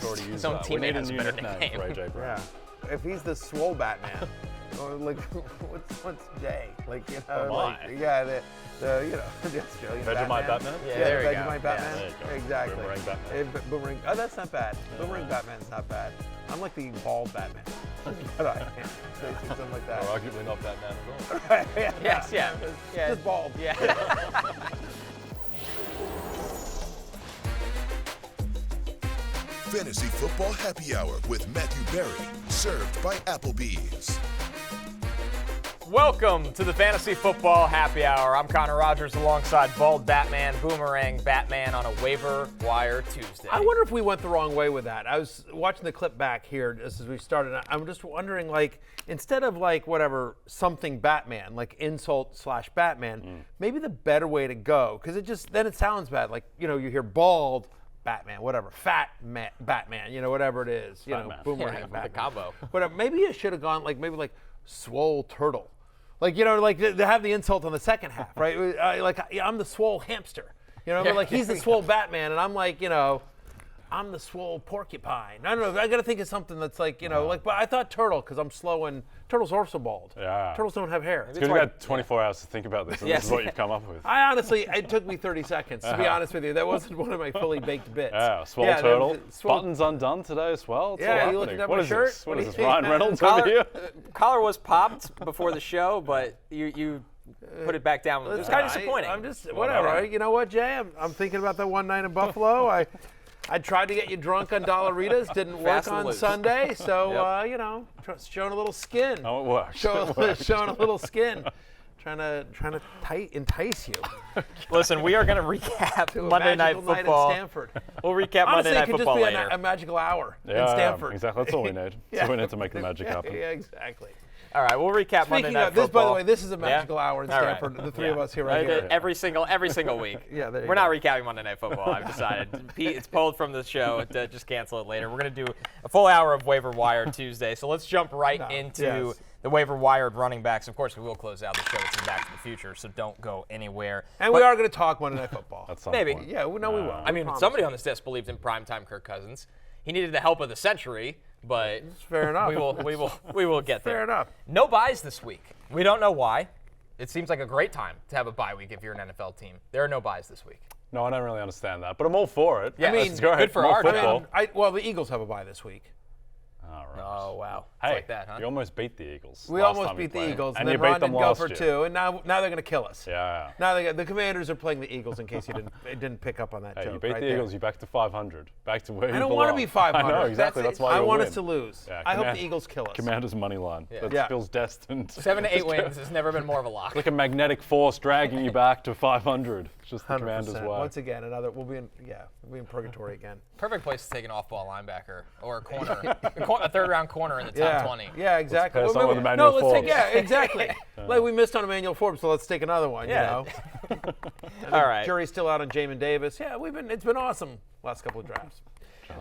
Already used Some that. teammate We need a has a new better nickname nickname. for AJ Brown. Yeah. If he's the swole Batman, or like, what's Jay? Like, you know, Oh, like, my. yeah, the you know, the Australian Vegemite Batman? Yeah, Yeah, there the you go. Vegemite Batman. there you go. Exactly. Boomerang Batman. Boomerang. Oh, that's not bad. Boomerang Batman's not bad. I'm like the bald Batman. But I can't say something like that. Or arguably not Batman at all. Yeah, Yes, yeah. Just bald. Yeah. Fantasy Football Happy Hour with Matthew Berry, served by Applebee's. Welcome to the Fantasy Football Happy Hour. I'm Connor Rogers alongside Bald Batman, Boomerang Batman on a Waiver Wire Tuesday. I wonder if we went the wrong way with that. I was watching the clip back here just as we started. I'm just wondering, like, instead of like whatever something Batman, like insult/Batman, maybe the better way to go, because then it sounds bad. Like, you know, you hear bald Batman, whatever, fat Batman, you know, whatever it is, you know, Batman. Boomerang Yeah, Batman. the combo. But maybe you should have gone like swole turtle. Like, you know, like they have the insult on the second half, right? I'm the swole hamster. You know, like he's the swole Batman, and I'm like, you know, I'm the swole porcupine. I don't know. I got to think of something that's like, you know, like, but I thought turtle because I'm slow and turtles are also bald. Yeah. Turtles don't have hair. It's good you had 24 hours to think about this, and Yes. this is what you've come up with. I honestly, it took me 30 seconds, to be honest with you. That wasn't one of my fully baked bits. Yeah, swole Yeah, turtle. swole- Buttons undone today as well. It's Yeah, all you happening. looking at What my is shirt? this? What What is do this, you Ryan think? Reynolds over here? Collar was popped before the show, but you put it back down. It was kind of disappointing. I'm just, whatever. You know what, Jay? I'm thinking about that one night in Buffalo. I tried to get you drunk on Dollaritas, didn't work Fast and on loose. Sunday, so Yep. you know, showing a little skin. Oh, it works. Showing a little skin, trying to entice you. Listen, we are going to recap To a Monday Night magical night in Football. Stanford. We'll recap Honestly, Monday Night it could Football just be later. a magical hour Yeah, in Stanford. exactly. That's all we need. Yeah. So we need to make the magic happen. Yeah, exactly. All right, we'll recap Monday Speaking Night of this, by Football. the way, this is a magical hour in All right. Stanford. The three Yeah. of us here right here. Every single week. Yeah, there you We're go. not recapping Monday Night Football. I've decided. Pete, it's pulled from the show. Just cancel it later. We're going to do a full hour of Waiver Wire Tuesday. So let's jump right into Yes. the waiver wired running backs. Of course, we will close out the show with some Back to the Future, so don't go anywhere. And we are going to talk Monday Night Football. At some Maybe. point. Yeah, we will. I mean, somebody on this desk believed in primetime Kirk Cousins. He needed the help of the century, but Fair enough. we will get there. Fair enough. No buys this week. We don't know why. It seems like a great time to have a bye week if you're an NFL team. There are no buys this week. No, I don't really understand that, but I'm all for it. Yeah, I mean, Let's go ahead. good for More our team. football. Well, the Eagles have a bye this week. All right. Oh, wow. It's Hey, like that, huh? you almost beat the Eagles. We last almost time you beat the played. Eagles, and then you beat Ron them didn't go last for year. 2, and now they're going to kill us. Yeah. Now the Commanders are playing the Eagles. In case you didn't pick up on that Hey, joke. you beat right the there. Eagles, you're back to 500. Back to where you I don't belong. want to be 500. I know, exactly. That's why I you want win. us to lose. Yeah, I hope the Eagles kill us. Commander's money line. That Yeah. feels destined. 7 to 8 wins has never been more of a lock. Like a magnetic force dragging you back to 500. It's just the 100%. Commander's way. Once again, we'll be in purgatory again. Perfect place to take an off-ball linebacker or a corner, a third-round corner in the top Yeah. 20. Yeah, exactly. pass on with maybe- Emmanuel let's take. Forbes. Yeah, exactly. Like we missed on Emmanuel Forbes, so let's take another one. Yeah. You know. All right. Jury's still out on Jamin Davis. Yeah, it's been awesome last couple of drafts.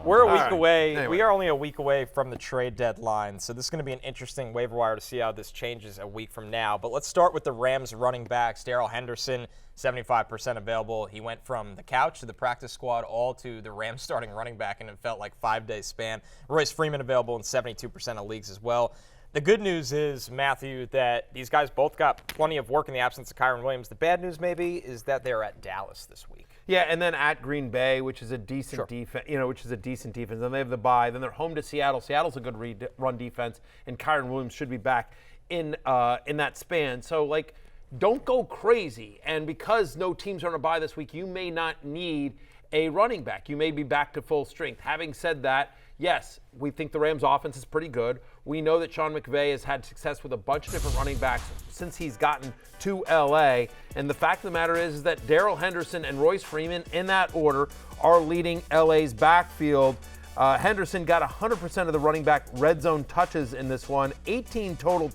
We're a week right. away. Anyway. We are only a week away from the trade deadline, so this is going to be an interesting waiver wire to see how this changes a week from now. But let's start with the Rams running backs. Darrell Henderson, 75% available. He went from the couch to the practice squad all to the Rams starting running back, and it felt like 5-day span. Royce Freeman available in 72% of leagues as well. The good news is, Matthew, that these guys both got plenty of work in the absence of Kyron Williams. The bad news, maybe, is that they're at Dallas this week. Yeah, and then at Green Bay, which is a decent defense, which is a decent defense. Then they have the bye. Then they're home to Seattle. Seattle's a good run defense, and Kyron Williams should be back in that span. So, like, don't go crazy. And because no teams are on a bye this week, you may not need a running back. You may be back to full strength. Having said that, yes, we think the Rams' offense is pretty good. We know that Sean McVay has had success with a bunch of different running backs since he's gotten to L.A. And the fact of the matter is that Darrell Henderson and Royce Freeman, in that order, are leading L.A.'s backfield. Henderson got 100% of the running back red zone touches in this one, 18 total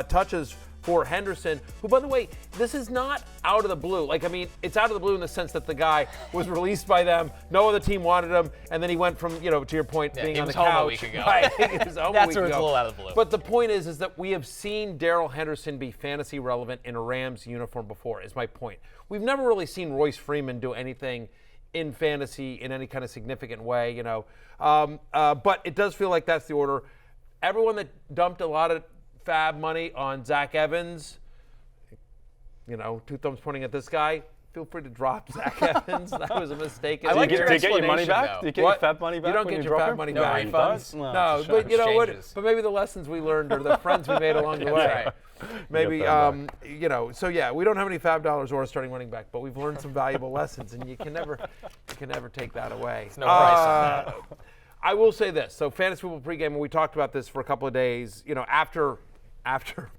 touches for Henderson, who, by the way, this is not out of the blue. Like, I mean, it's out of the blue in the sense that the guy was released by them, no other team wanted him, and then he went from, to your point, being he on the was home couch. a week ago. Right, he was home That's a week where it's ago. a little out of the blue. But the point is that we have seen Darrell Henderson be fantasy relevant in a Rams uniform before, is my point. We've never really seen Royce Freeman do anything in fantasy in any kind of significant way, But it does feel like that's the order. Everyone that dumped a lot of fab money on Zach Evans, two thumbs pointing at this guy, feel free to drop Zach Evans. That was a mistake. I like your Do you get your money back? though. Do you get your fab money back? You don't when get you your drop fab him? money No back. refunds? No, it's a but shame. Exchanges. But maybe the lessons we learned or the friends we made along the way. Maybe, so yeah, we don't have any fab dollars or a starting running back, but we've learned some valuable lessons, and you can never take that away. There's no price on that. I will say this. So fantasy football pregame, and we talked about this for a couple of days, after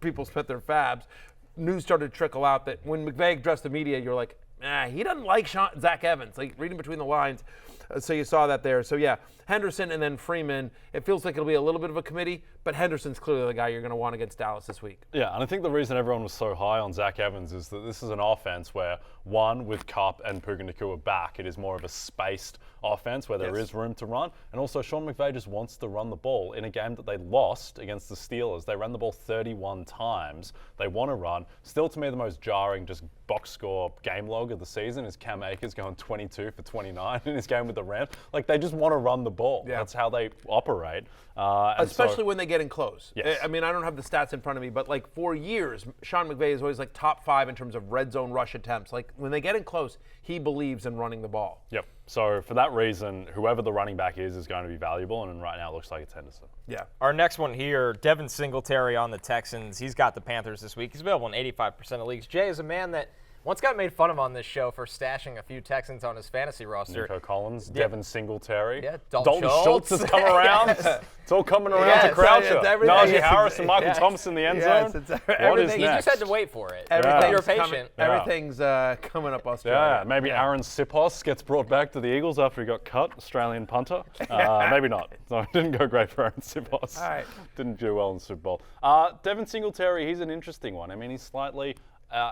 people spent their fabs, news started to trickle out that when McVay addressed the media, you're like, he doesn't like Zach Evans, like reading between the lines. So you saw that there. So yeah, Henderson and then Freeman, it feels like it'll be a little bit of a committee, but Henderson's clearly the guy you're going to want against Dallas this week. Yeah, and I think the reason everyone was so high on Zach Evans is that this is an offense where, one, with Kupp and Puka Nacua back, it is more of a spaced offense where there is room to run. And also, Sean McVay just wants to run the ball. In a game that they lost against the Steelers, they ran the ball 31 times. They want to run. Still, to me, the most jarring just box score game log of the season is Cam Akers going 22 for 29 in his game with the Rams. Like, they just want to run the ball. Yeah. That's how they operate. Especially when they get in close. Yes. I mean, I don't have the stats in front of me, but like for years, Sean McVay is always like top 5 in terms of red zone rush attempts. Like when they get in close, he believes in running the ball. Yep. So for that reason, whoever the running back is going to be valuable, and right now it looks like it's Henderson. Yeah. Our next one here, Devin Singletary on the Texans. He's got the Panthers this week. He's available in 85% of leagues. Jay is a man that once got made fun of on this show for stashing a few Texans on his fantasy roster. Nico Collins, Devin Singletary. Yeah, Dalton Schultz has come around. Yes. It's all coming around to Croucher. Najee Harris and Michael Thomas in the end zone. What is You next? just had to wait for it. Everything's You're patient. Everything's coming up Australia. Yeah, maybe Aaron Sipos gets brought back to the Eagles after he got cut, Australian punter. Maybe not. So it didn't go great for Aaron Sipos. All right. Didn't do well in the Super Bowl. Devin Singletary, he's an interesting one. I mean, he's slightly...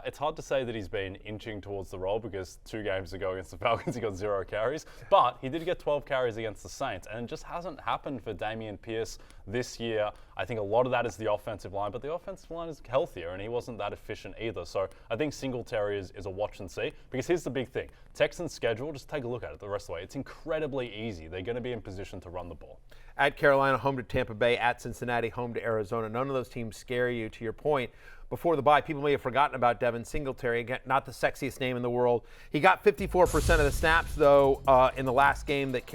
it's hard to say that he's been inching towards the role because 2 games ago against the Falcons he got 0 carries, but he did get 12 carries against the Saints, and it just hasn't happened for Dameon Pierce this year. I think a lot of that is the offensive line, but the offensive line is healthier, and he wasn't that efficient either. So I think Singletary is a watch and see, because here's the big thing. Texans' schedule, just take a look at it the rest of the way. It's incredibly easy. They're going to be in position to run the ball. At Carolina, home to Tampa Bay, at Cincinnati, home to Arizona. None of those teams scare you, to your point. Before the bye, people may have forgotten about Devin Singletary. Again, not the sexiest name in the world. He got 54% of the snaps, though, in the last game that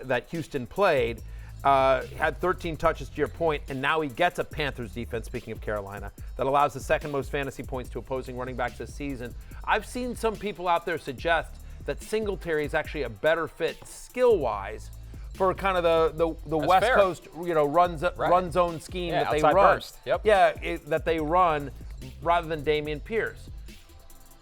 that Houston played. Had 13 touches, to your point, and now he gets a Panthers defense, speaking of Carolina, that allows the second most fantasy points to opposing running backs this season. I've seen some people out there suggest that Singletary is actually a better fit skill-wise for kind of the West fair. Coast, run zone scheme that they outside run. burst. Yep. Yeah, that they run rather than Dameon Pierce.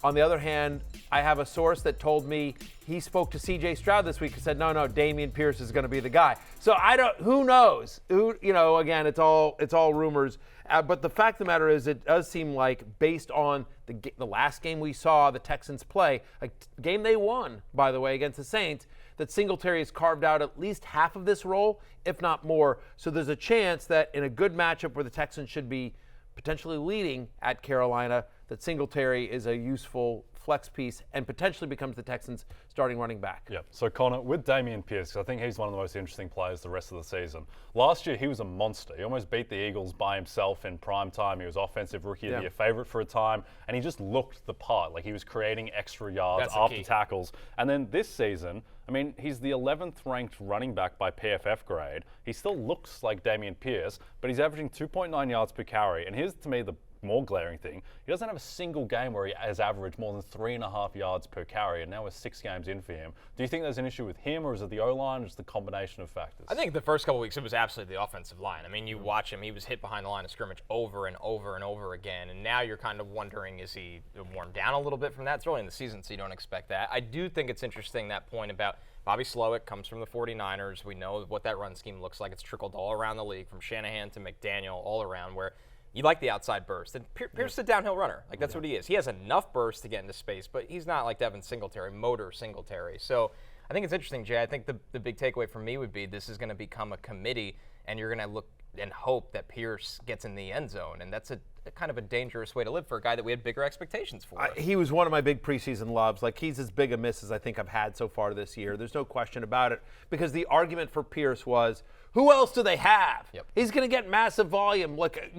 On the other hand, I have a source that told me he spoke to C.J. Stroud this week and said, no, Dameon Pierce is going to be the guy. So who knows? Again, it's all rumors. But the fact of the matter is, it does seem like, based on the last game we saw the Texans play, a game they won, by the way, against the Saints, that Singletary has carved out at least half of this role, if not more. So there's a chance that in a good matchup where the Texans should be potentially leading at Carolina, that Singletary is a useful flex piece and potentially becomes the Texans' starting running back. Yeah. So Connor, with Dameon Pierce, I think he's one of the most interesting players the rest of the season. Last year, he was a monster. He almost beat the Eagles by himself in prime time. He was offensive rookie of the year favorite for a time, and he just looked the part. Like he was creating extra yards after tackles. And then this season, I mean, he's the 11th ranked running back by PFF grade. He still looks like Dameon Pierce, but he's averaging 2.9 yards per carry. And here's, to me, the more glaring thing. He doesn't have a single game where he has averaged more than 3.5 yards per carry, and now we're 6 games in for him. Do you think there's an issue with him, or is it the O-line, or just the combination of factors? I think the first couple weeks, it was absolutely the offensive line. I mean, you watch him, he was hit behind the line of scrimmage over and over and over again, and now you're kind of wondering, is he worn down a little bit from that? It's early in the season, so you don't expect that. I do think it's interesting, that point about Bobby Slowick comes from the 49ers. We know what that run scheme looks like. It's trickled all around the league, from Shanahan to McDaniel, all around, where you like the outside burst. And Pierce is a downhill runner. Like, that's what he is. He has enough burst to get into space, but he's not like Devin Singletary, motor Singletary. So I think it's interesting, Jay. I think the big takeaway for me would be this is going to become a committee, and you're going to look and hope that Pierce gets in the end zone. And that's kind of a dangerous way to live for a guy that we had bigger expectations for. He was one of my big preseason loves. Like, he's as big a miss as I think I've had so far this year. There's no question about it. Because the argument for Pierce was, who else do they have? Yep. He's going to get massive volume. Like,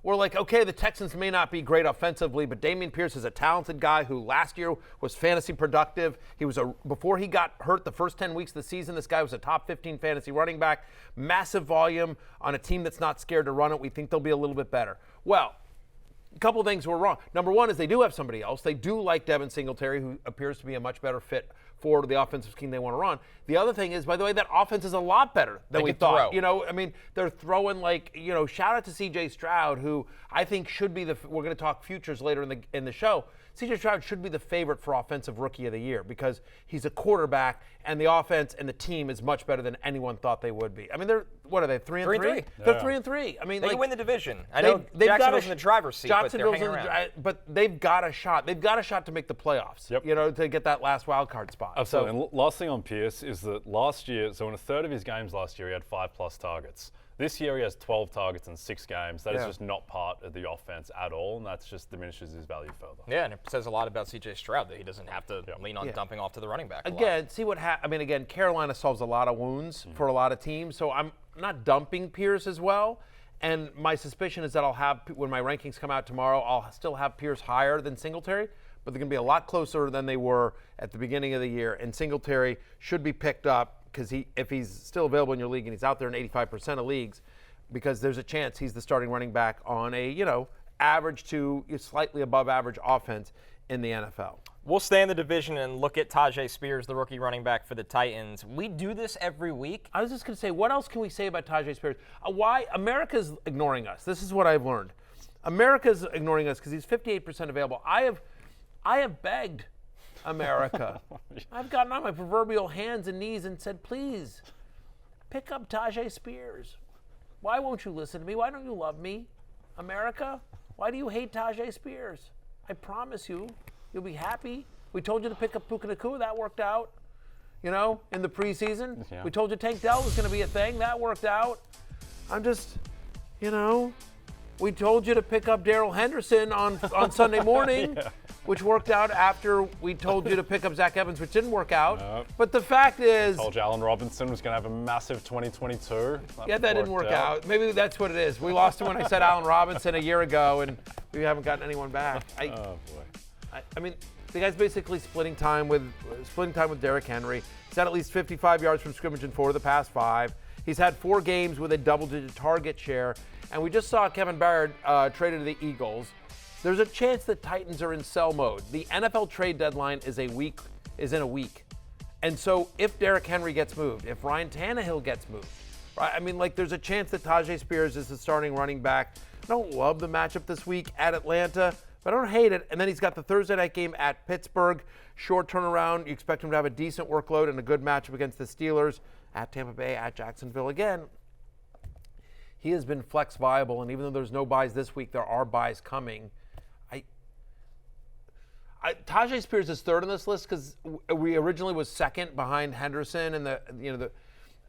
we're like, okay, the Texans may not be great offensively, but Dameon Pierce is a talented guy who last year was fantasy productive. He was before he got hurt the first 10 weeks of the season, this guy was a top 15 fantasy running back. Massive volume on a team that's not scared to run it. We think they'll be a little bit better. Well, a couple of things were wrong. Number one is they do have somebody else. They do like Devin Singletary, who appears to be a much better fit for the offensive scheme they want to run. The other thing is, by the way, that offense is a lot better than we thought. Throw. They're throwing shout out to C.J. Stroud, who I think should be we're going to talk futures later in the show. C.J. Stroud should be the favorite for Offensive Rookie of the Year because he's a quarterback and the offense and the team is much better than anyone thought they would be. I mean, what are they, 3-3? They're 3-3. I mean, they can win the division. I know Jacksonville's in the driver's seat, but they're hanging around. But they've got a shot. They've got a shot to make the playoffs, to get that last wild card spot. Absolutely. And last thing on Pierce is that last year, so in a third of his games last year, he had 5+ targets. This year he has 12 targets in 6 games. That is just not part of the offense at all, and that's just diminishes his value further. Yeah, and it says a lot about C.J. Stroud that he doesn't have to lean on dumping off to the running back. Again, see what again, Carolina solves a lot of wounds for a lot of teams, so I'm not dumping Pierce as well. And my suspicion is that when my rankings come out tomorrow, I'll still have Pierce higher than Singletary, but they're going to be a lot closer than they were at the beginning of the year. And Singletary should be picked up because if he's still available in your league and he's out there in 85% of leagues, because there's a chance he's the starting running back on a average to slightly above average offense in the NFL. We'll stay in the division and look at Tyjae Spears, the rookie running back for the Titans. We do this every week. I was just going to say, what else can we say about Tyjae Spears? Why America's ignoring us? This is what I've learned. America's ignoring us because he's 58% available. I have begged America. I've gotten on my proverbial hands and knees and said, please, pick up Tyjae Spears. Why won't you listen to me? Why don't you love me, America? Why do you hate Tyjae Spears? I promise you'll be happy. We told you to pick up Puka Nacua. That worked out, in the preseason. Yeah. We told you Tank Dell was going to be a thing. That worked out. I'm just, we told you to pick up Darrell Henderson on Sunday morning, which worked out after we told you to pick up Zach Evans, which didn't work out. Nope. But the fact is... Told you Allen Robinson was going to have a massive 2022. That didn't work out. Maybe that's what it is. We lost him when I said Allen Robinson a year ago, and we haven't gotten anyone back. Oh, boy. I mean, the guy's basically splitting time with Derrick Henry. He's had at least 55 yards from scrimmage in 4 of the past 5. He's had 4 games with a double-digit target share. And we just saw Kevin Byard traded to the Eagles. There's a chance that Titans are in sell mode. The NFL trade deadline is in a week. And so if Derrick Henry gets moved, if Ryan Tannehill gets moved, right? I mean, there's a chance that Tyjae Spears is the starting running back. I don't love the matchup this week at Atlanta, but I don't hate it. And then he's got the Thursday night game at Pittsburgh. Short turnaround. You expect him to have a decent workload and a good matchup against the Steelers, at Tampa Bay, at Jacksonville. Again, he has been flex viable, and even though there's no buys this week, there are buys coming. Tyjae Spears is third on this list because we originally was second behind Henderson and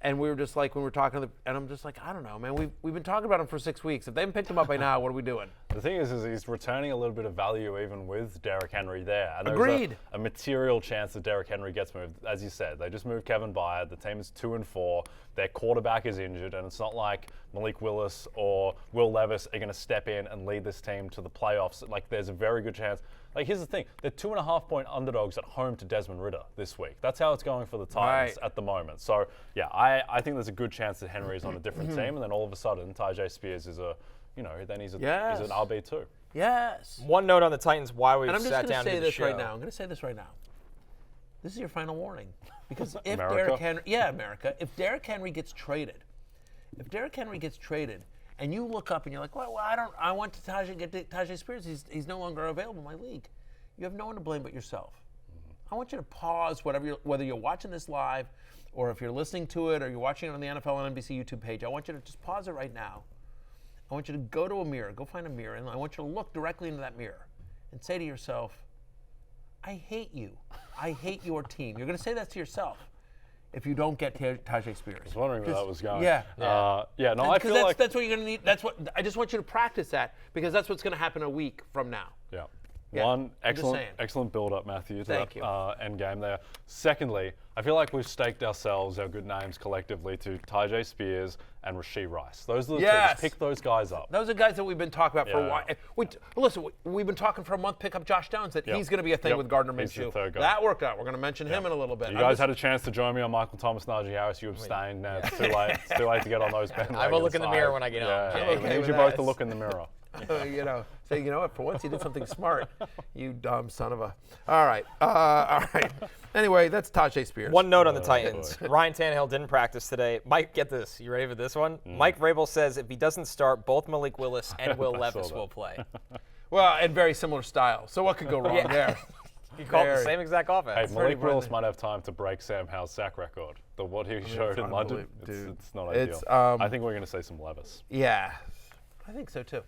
and we were just like, when we were talking and I'm just like, I don't know, man. We've been talking about him for 6 weeks. If they haven't picked him up by now, what are we doing? The thing is he's returning a little bit of value even with Derrick Henry there. And Agreed. A material chance that Derrick Henry gets moved. As you said, they just moved Kevin Byard. The team is 2-4. Their quarterback is injured, and it's not like Malik Willis or Will Levis are going to step in and lead this team to the playoffs. There's a very good chance. Here's the thing. They're 2.5-point underdogs at home to Desmond Ridder this week. That's how it's going for the Titans at the moment. So, yeah, I think there's a good chance that Henry is on a different team, and then all of a sudden, Tyjae Spears is then he's an RB2. Yes. One note on the Titans, why we've sat down to do the show. I'm just going to say this right now. I'm going to say this right now. This is your final warning. Because if America? If Derrick Henry gets traded, and you look up and you're like, well, I want to get Tyjae Spears. He's no longer available in my league. You have no one to blame but yourself. I want you to pause whether you're watching this live or if you're listening to it or you're watching it on the NFL and NBC YouTube page. I want you to just pause it right now. I want you to go to a mirror, go find a mirror, and I want you to look directly into that mirror and say to yourself, I hate you. I hate your team. You're going to say that to yourself. if you don't get Tyjae Spears. I was wondering where that was going. Yeah. No, I feel like that's what you're going to need. That's what I just want you to practice that because that's what's going to happen a week from now. Yeah. Yeah, One, excellent build-up, Matthew, to Thank that end game there. Secondly, I feel like we've staked ourselves, our good names collectively, to Tyjae Spears and Rashee Rice. Those are the two. Just pick those guys up. Those are guys that we've been talking about for a while. Listen, we've been talking for a month. Pick up Josh Downs. That he's going to be a thing with Gardner Minshew. He's the third guy. That worked out. We're going to mention him in a little bit. You guys had a chance to join me on Michael Thomas, Najee Harris. You abstained. Now it's too late. It's too late to get on those bandwagons. I will look in the mirror when I get home. We need you both to look in the mirror. Say, you know what? For once, you did something smart. You dumb son of a. All right. All right. Anyway, that's Tyjae Spears. One note on the Titans. Ryan Tannehill didn't practice today. Mike, get this. You ready for this one? Mike Vrabel says if he doesn't start, both Malik Willis and Will Levis will play. Well, and very similar style. So what could go wrong there? He called the same exact offense. Hey, Malik Willis might have time to break Sam Howell's sack record. What he showed in London, it's not ideal. I think we're going to see some Levis. Yeah, I think so too.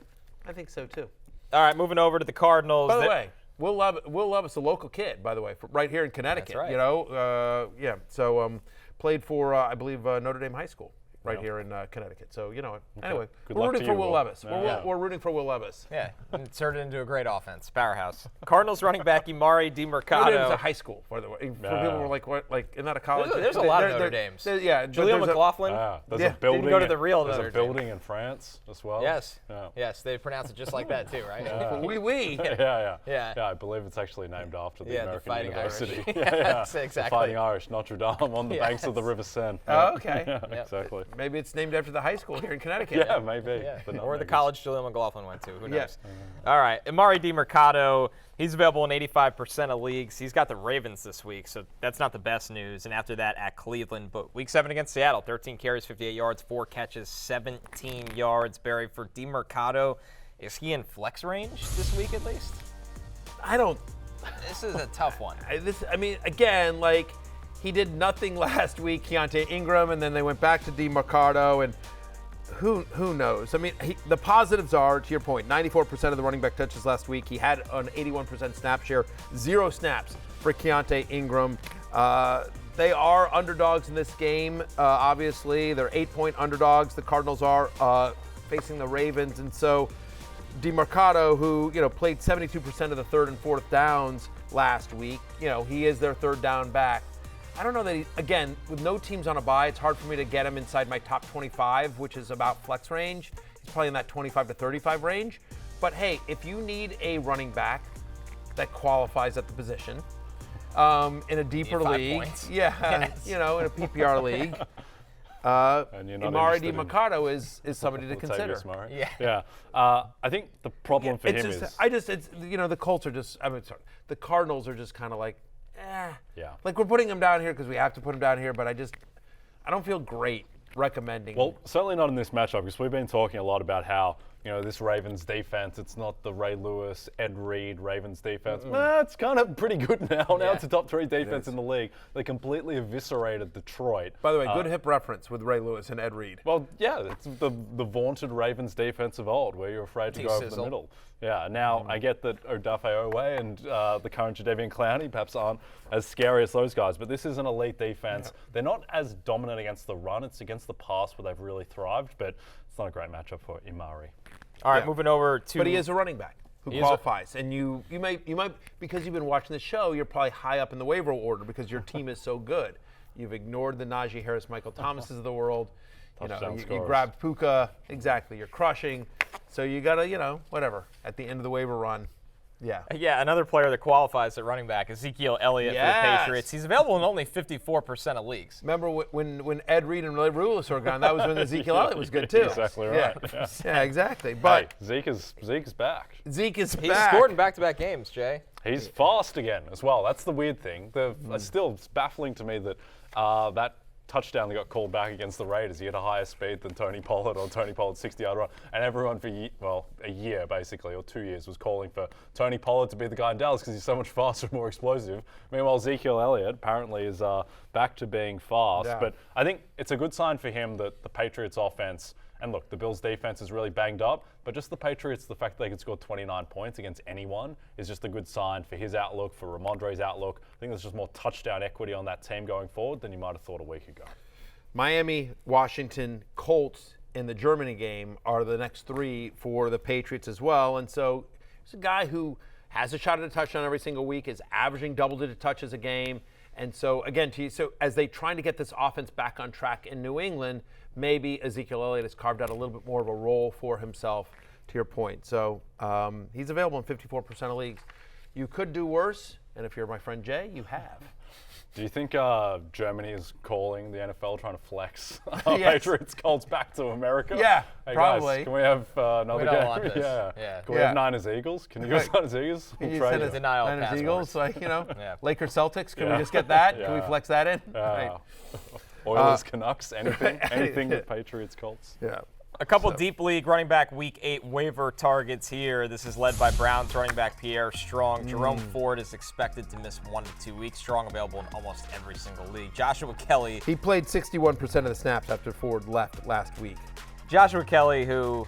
All right, moving over to the Cardinals. By the way, Will Levis, a local kid, by the way, right here in Connecticut. That's right. So played for, I believe, Notre Dame High School. Right here in Connecticut. So, anyway, we're rooting for Will Levis. We're rooting for Will Levis. Yeah, and turned it into a great offense. Powerhouse. Cardinals running back Emari Demercado. Notre Dame's a high school, by the way. For people who are like, isn't that a college? There's a lot of Notre Dames. Yeah. Jalin McLaughlin. There's a building. Didn't go to the real Notre Dame. There's a building in France as well. Yes. Yeah. Yes, they pronounce it just like that too, right? Oui. Yeah, I believe it's actually named after the American Fighting University. Irish. Yes, exactly. The Fighting Irish, Notre Dame on the banks of the River Seine. Oh, okay. Yeah, exactly. Maybe it's named after the high school here in Connecticut. Yeah, maybe. Yeah. But or the college Jalin McLaughlin went to. Who knows? All right. Emari Demercado, he's available in 85% of leagues. He's got the Ravens this week, so that's not the best news. And after that, at Cleveland. But week 7 against Seattle, 13 carries, 58 yards, 4 catches, 17 yards. Barry, for Demercado, is he in flex range this week at least? This is a tough one. Again, he did nothing last week, Keontae Ingram, and then they went back to Demercado, and who knows? The positives are, to your point, 94% of the running back touches last week. He had an 81% snap share, 0 snaps for Keontae Ingram. They are underdogs in this game, obviously. They're 8-point underdogs. The Cardinals are facing the Ravens, and so Demercado, who played 72% of the third and fourth downs last week, he is their third down back. I don't know that again, with no teams on a bye, it's hard for me to get him inside my top 25, which is about flex range. He's probably in that 25 to 35 range. But hey, if you need a running back that qualifies at the position, in a deeper league, in a PPR league, Emari Demercado is somebody to consider. I think the problem for him is the Colts are just. The Cardinals are just kind of like. We're putting him down here because we have to put him down here, but I don't feel great recommending. Well, certainly not in this matchup because we've been talking a lot about how this Ravens defense, it's not the Ray Lewis, Ed Reed Ravens defense. It's kind of pretty good now. Now it's a top 3 defense in the league. They completely eviscerated Detroit. By the way, good hip reference with Ray Lewis and Ed Reed. Well, it's the vaunted Ravens defense of old where you're afraid to go over the middle. Yeah, now I get that Odafe Oweh and the current Jadeveon Clowney perhaps aren't as scary as those guys, but this is an elite defense. They're not as dominant against the run. It's against the pass where they've really thrived, but it's not a great matchup for Emari. All right, moving over to. But he is a running back who qualifies, and you might because you've been watching the show, you're probably high up in the waiver order because your team is so good. You've ignored the Najee Harris, Michael Thomases of the world. You grabbed Puka. Exactly, you're crushing. So you gotta whatever at the end of the waiver run. Yeah, another player that qualifies at running back, Ezekiel Elliott for the Patriots. He's available in only 54% of leagues. Remember when Ed Reed and Ray Lewis were gone? That was when Ezekiel Elliott was good too. Exactly right. Yeah, exactly. But Zeke is back. Zeke is He's back. scored in back-to-back games, Jay. He's fast again as well. That's the weird thing. It's still baffling to me that that touchdown that got called back against the Raiders, he had a higher speed than Tony Pollard on Tony Pollard's 60-yard run. And everyone for a year basically, or 2 years, was calling for Tony Pollard to be the guy in Dallas because he's so much faster and more explosive. Meanwhile, Ezekiel Elliott apparently is back to being fast. But I think it's a good sign for him that the Patriots offense And look, the Bills' defense is really banged up, but just the Patriots, the fact that they could score 29 points against anyone is just a good sign for his outlook, for Ramondre's outlook. I think there's just more touchdown equity on that team going forward than you might have thought a week ago. Miami, Washington, Colts in the Germany game are the next 3 for the Patriots as well. And so he's a guy who has a shot at a touchdown every single week, is averaging double-digit touches a game. And so, again, so as they trying to get this offense back on track in New England, maybe Ezekiel Elliott has carved out a little bit more of a role for himself, to your point. So he's available in 54% of leagues. You could do worse, and if you're my friend Jay, you have. Do you think Germany is calling the NFL trying to flex Yes. Patriots Colts back to America? Yeah, hey probably. Guys, can we have another We don't game? want this. Yeah. Can we Yeah. have Niners Eagles? Can you give us Niners Eagles? Can you trade send you. us Denial Niners passwords. Eagles, like, Yeah. Lakers Celtics? Can Yeah. we just get that? Can we Yeah. flex that in? Right. Oilers Canucks? Anything with Patriots Colts? Yeah. A couple deep league running back week 8 waiver targets here. This is led by Browns running back Pierre Strong. Jerome Ford is expected to miss 1 to 2 weeks. Strong available in almost every single league. Joshua Kelly. He played 61% of the snaps after Ford left last week. Joshua Kelly, who,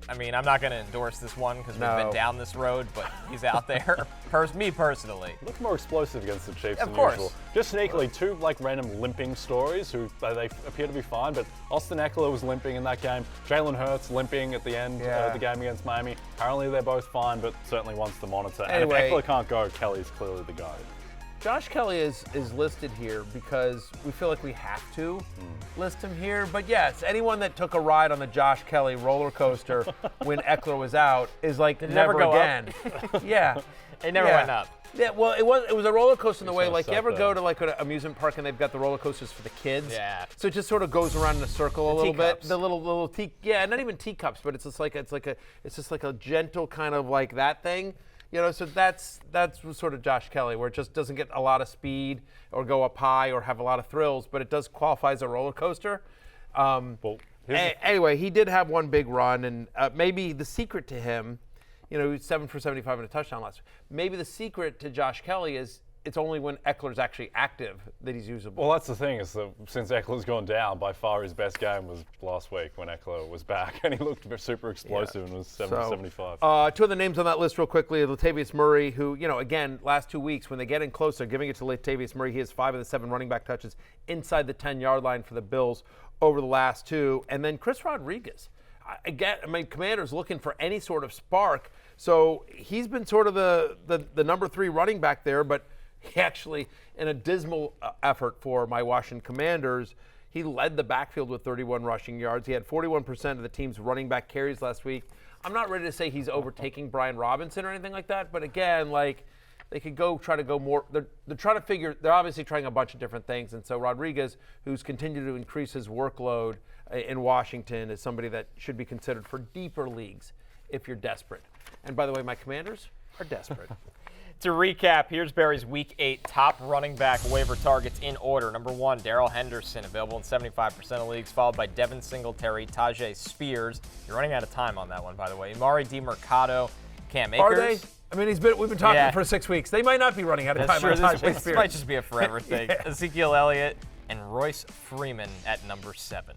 I mean, I'm not going to endorse this one because we've been No. down this road, but he's out there. Me personally. Look more explosive against the Chiefs Of than course. usual. Just sneakily, 2 like random limping stories who they appear to be fine, but Austin Eckler was limping in that game. Jalen Hurts limping at the end of the game against Miami. Apparently they're both fine, but certainly wants to monitor. Anyway. And if Eckler can't go, Kelly's clearly the guy. Josh Kelly is listed here because we feel like we have to list him here. But yes, anyone that took a ride on the Josh Kelly roller coaster when Eckler was out is like Did it never never go again. Yeah. It never went up. Yeah, well, it was a roller coaster in the way, gonna like you suck ever though. go to like an amusement park and they've got the roller coasters for the kids. Yeah. So it just sort of goes around in a circle a little bit. teacups. The little not even teacups, but it's just like a gentle kind of like that thing. You know, so that's sort of Josh Kelly, where it just doesn't get a lot of speed or go up high or have a lot of thrills, but it does qualify as a roller coaster. Well, Anyway, he did have one big run, and maybe the secret to him, you know, he was 7 for 75 and a touchdown last week. Maybe the secret to Josh Kelly is it's only when Eckler's actually active that he's usable. well, that's the thing, is that since Eckler's gone down, by far his best game was last week when Eckler was back, and he looked super explosive and was 7 for 75. 2 other names on that list real quickly. Latavius Murray, who, you know, again, last 2 weeks, when they get in close, they're giving it to Latavius Murray. He has 5 of the 7 running back touches inside the 10-yard line for the Bills over the last 2. And then Chris Rodriguez. Again, I mean, Commander's looking for any sort of spark. So he's been sort of the number 3 running back there, but he actually, in a dismal effort for my Washington Commanders, he led the backfield with 31 rushing yards. He had 41% of the team's running back carries last week. I'm not ready to say he's overtaking Brian Robinson or anything like that, but again, like, they could try to go more. They're trying to figure. They're obviously trying a bunch of different things, and so Rodriguez, who's continued to increase his workload in Washington, is somebody that should be considered for deeper leagues if you're desperate. And by the way, my Commanders are desperate. To recap, here's Barry's Week 8 top running back waiver targets in order. Number 1, Darrell Henderson, available in 75% of leagues, followed by Devin Singletary, Tyjae Spears. You're running out of time on that one, by the way. Emari Demercado, Cam Akers. Are they? I mean, we've been talking for 6 weeks. They might not be running out of That's time. true. on This Tyjae Spears. might just be a forever thing. Yeah. Ezekiel Elliott and Royce Freeman at number 7.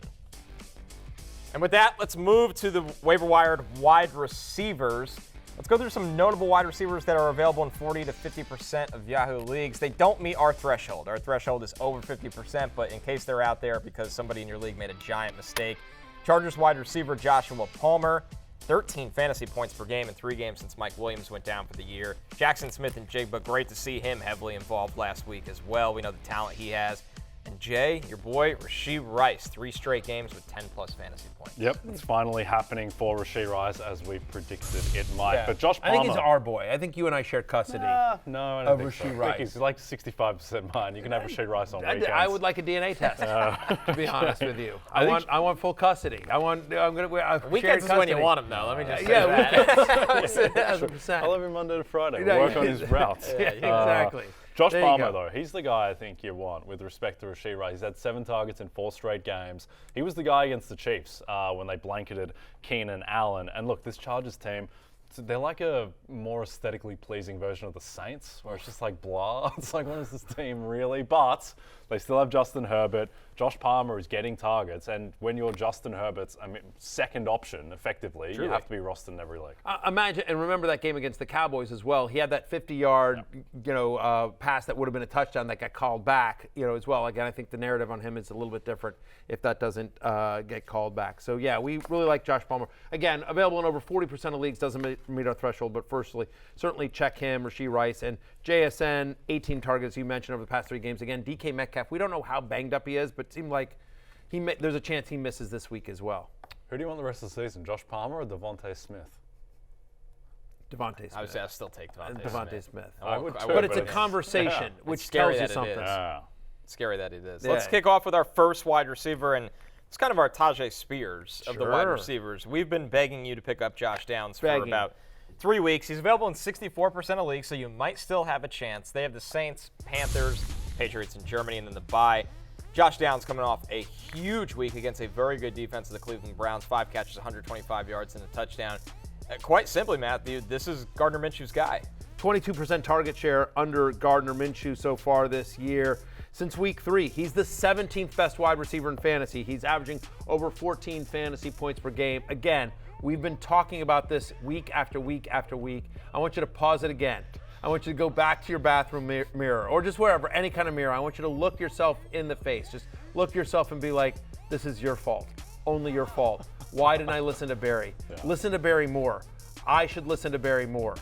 And with that, let's move to the waiver wired wide receivers. Let's go through some notable wide receivers that are available in 40 to 50% of Yahoo leagues. They don't meet our threshold. Our threshold is over 50%, but in case they're out there because somebody in your league made a giant mistake, Chargers wide receiver Joshua Palmer, 13 fantasy points per game in 3 games since Mike Williams went down for the year. Jackson Smith and Jigba, great to see him heavily involved last week as well. We know the talent he has. And Jay, your boy, Rashee Rice, 3 straight games with 10-plus fantasy points. Yep, it's finally happening for Rashee Rice as we predicted it might. Yeah. But Josh Palmer. I think he's our boy. I think you and I share custody. No, I don't think so. Rashee I Rice. think he's like 65% mine. You can have Rashee Rice on weekends. I would like a DNA test, to be honest with you. I want full custody. Weekends is when you want him, though. Let me just say that. 100%. I'll have him Monday to Friday. Yeah, Work yeah. on his routes. Yeah, exactly. Josh There you Palmer, go. though, he's the guy I think you want with respect to Rashee Rice. He's had 7 targets in 4 straight games. He was the guy against the Chiefs when they blanketed Keenan Allen. And look, this Chargers team, they're like a more aesthetically pleasing version of the Saints, where it's just like blah. It's like, what is this team really? But They still have Justin Herbert. Josh Palmer is getting targets, and when you're Justin Herbert's second option, effectively, you have to be rostered in every league. Imagine, and remember that game against the Cowboys as well. He had that 50-yard, pass that would have been a touchdown that got called back, as well. Again, I think the narrative on him is a little bit different if that doesn't get called back. So, yeah, we really like Josh Palmer. Again, available in over 40% of leagues, doesn't meet our threshold, but firstly, certainly check him, Rashee Rice, and JSN, 18 targets you mentioned over the past 3 games. Again, DK Metcalf, we don't know how banged up he is, but it seemed like there's a chance he misses this week as well. Who do you want the rest of the season, Josh Palmer or Devontae Smith? Devontae Smith. I would say I'll still take Devontae Smith. I would too, but it's a conversation, which tells you something. It's scary that it is. Let's kick off with our first wide receiver, and it's kind of our Tyjae Spears of the wide receivers. We've been begging you to pick up Josh Downs for about 3 weeks. He's available in 64% of leagues, so you might still have a chance. They have the Saints, Panthers, Patriots in Germany, and then the bye. Josh Downs coming off a huge week against a very good defense of the Cleveland Browns. 5 catches, 125 yards, and a touchdown. Quite simply, Matthew, this is Gardner Minshew's guy. 22% target share under Gardner Minshew so far this year. Since week 3, he's the 17th best wide receiver in fantasy. He's averaging over 14 fantasy points per game. Again, we've been talking about this week after week after week. I want you to pause it again. I want you to go back to your bathroom mirror or just wherever, any kind of mirror. I want you to look yourself in the face. Just look yourself and be like, this is your fault. Only your fault. Why didn't I listen to Barry? Listen to Barry more. I should listen to Barry more.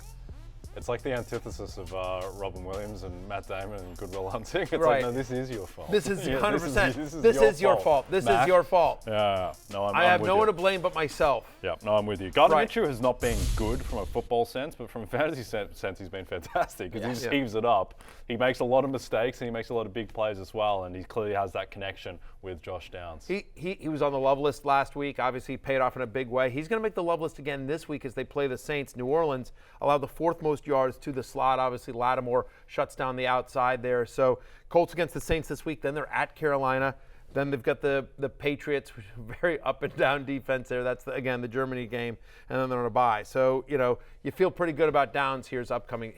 It's like the antithesis of Robin Williams and Matt Damon and Good Will Hunting. It's like, no, this is your fault. This is 100%. This is your fault. This is your fault. Yeah. No, I have no one to blame but myself. Yeah, no, I'm with you. Gardner Minshew has not been good from a football sense, but from a fantasy sense, he's been fantastic because he just heaves it up. He makes a lot of mistakes and he makes a lot of big plays as well, and he clearly has that connection with Josh Downs. He was on the love list last week. Obviously, paid off in a big way. He's going to make the love list again this week as they play the Saints. New Orleans allowed the 4th most yards to the slot. Obviously, Lattimore shuts down the outside there. So Colts against the Saints this week. Then they're at Carolina. Then they've got the Patriots, which is a very up and down defense there. That's, again, the Germany game. And then they're on a bye. So, you feel pretty good about Downs his upcoming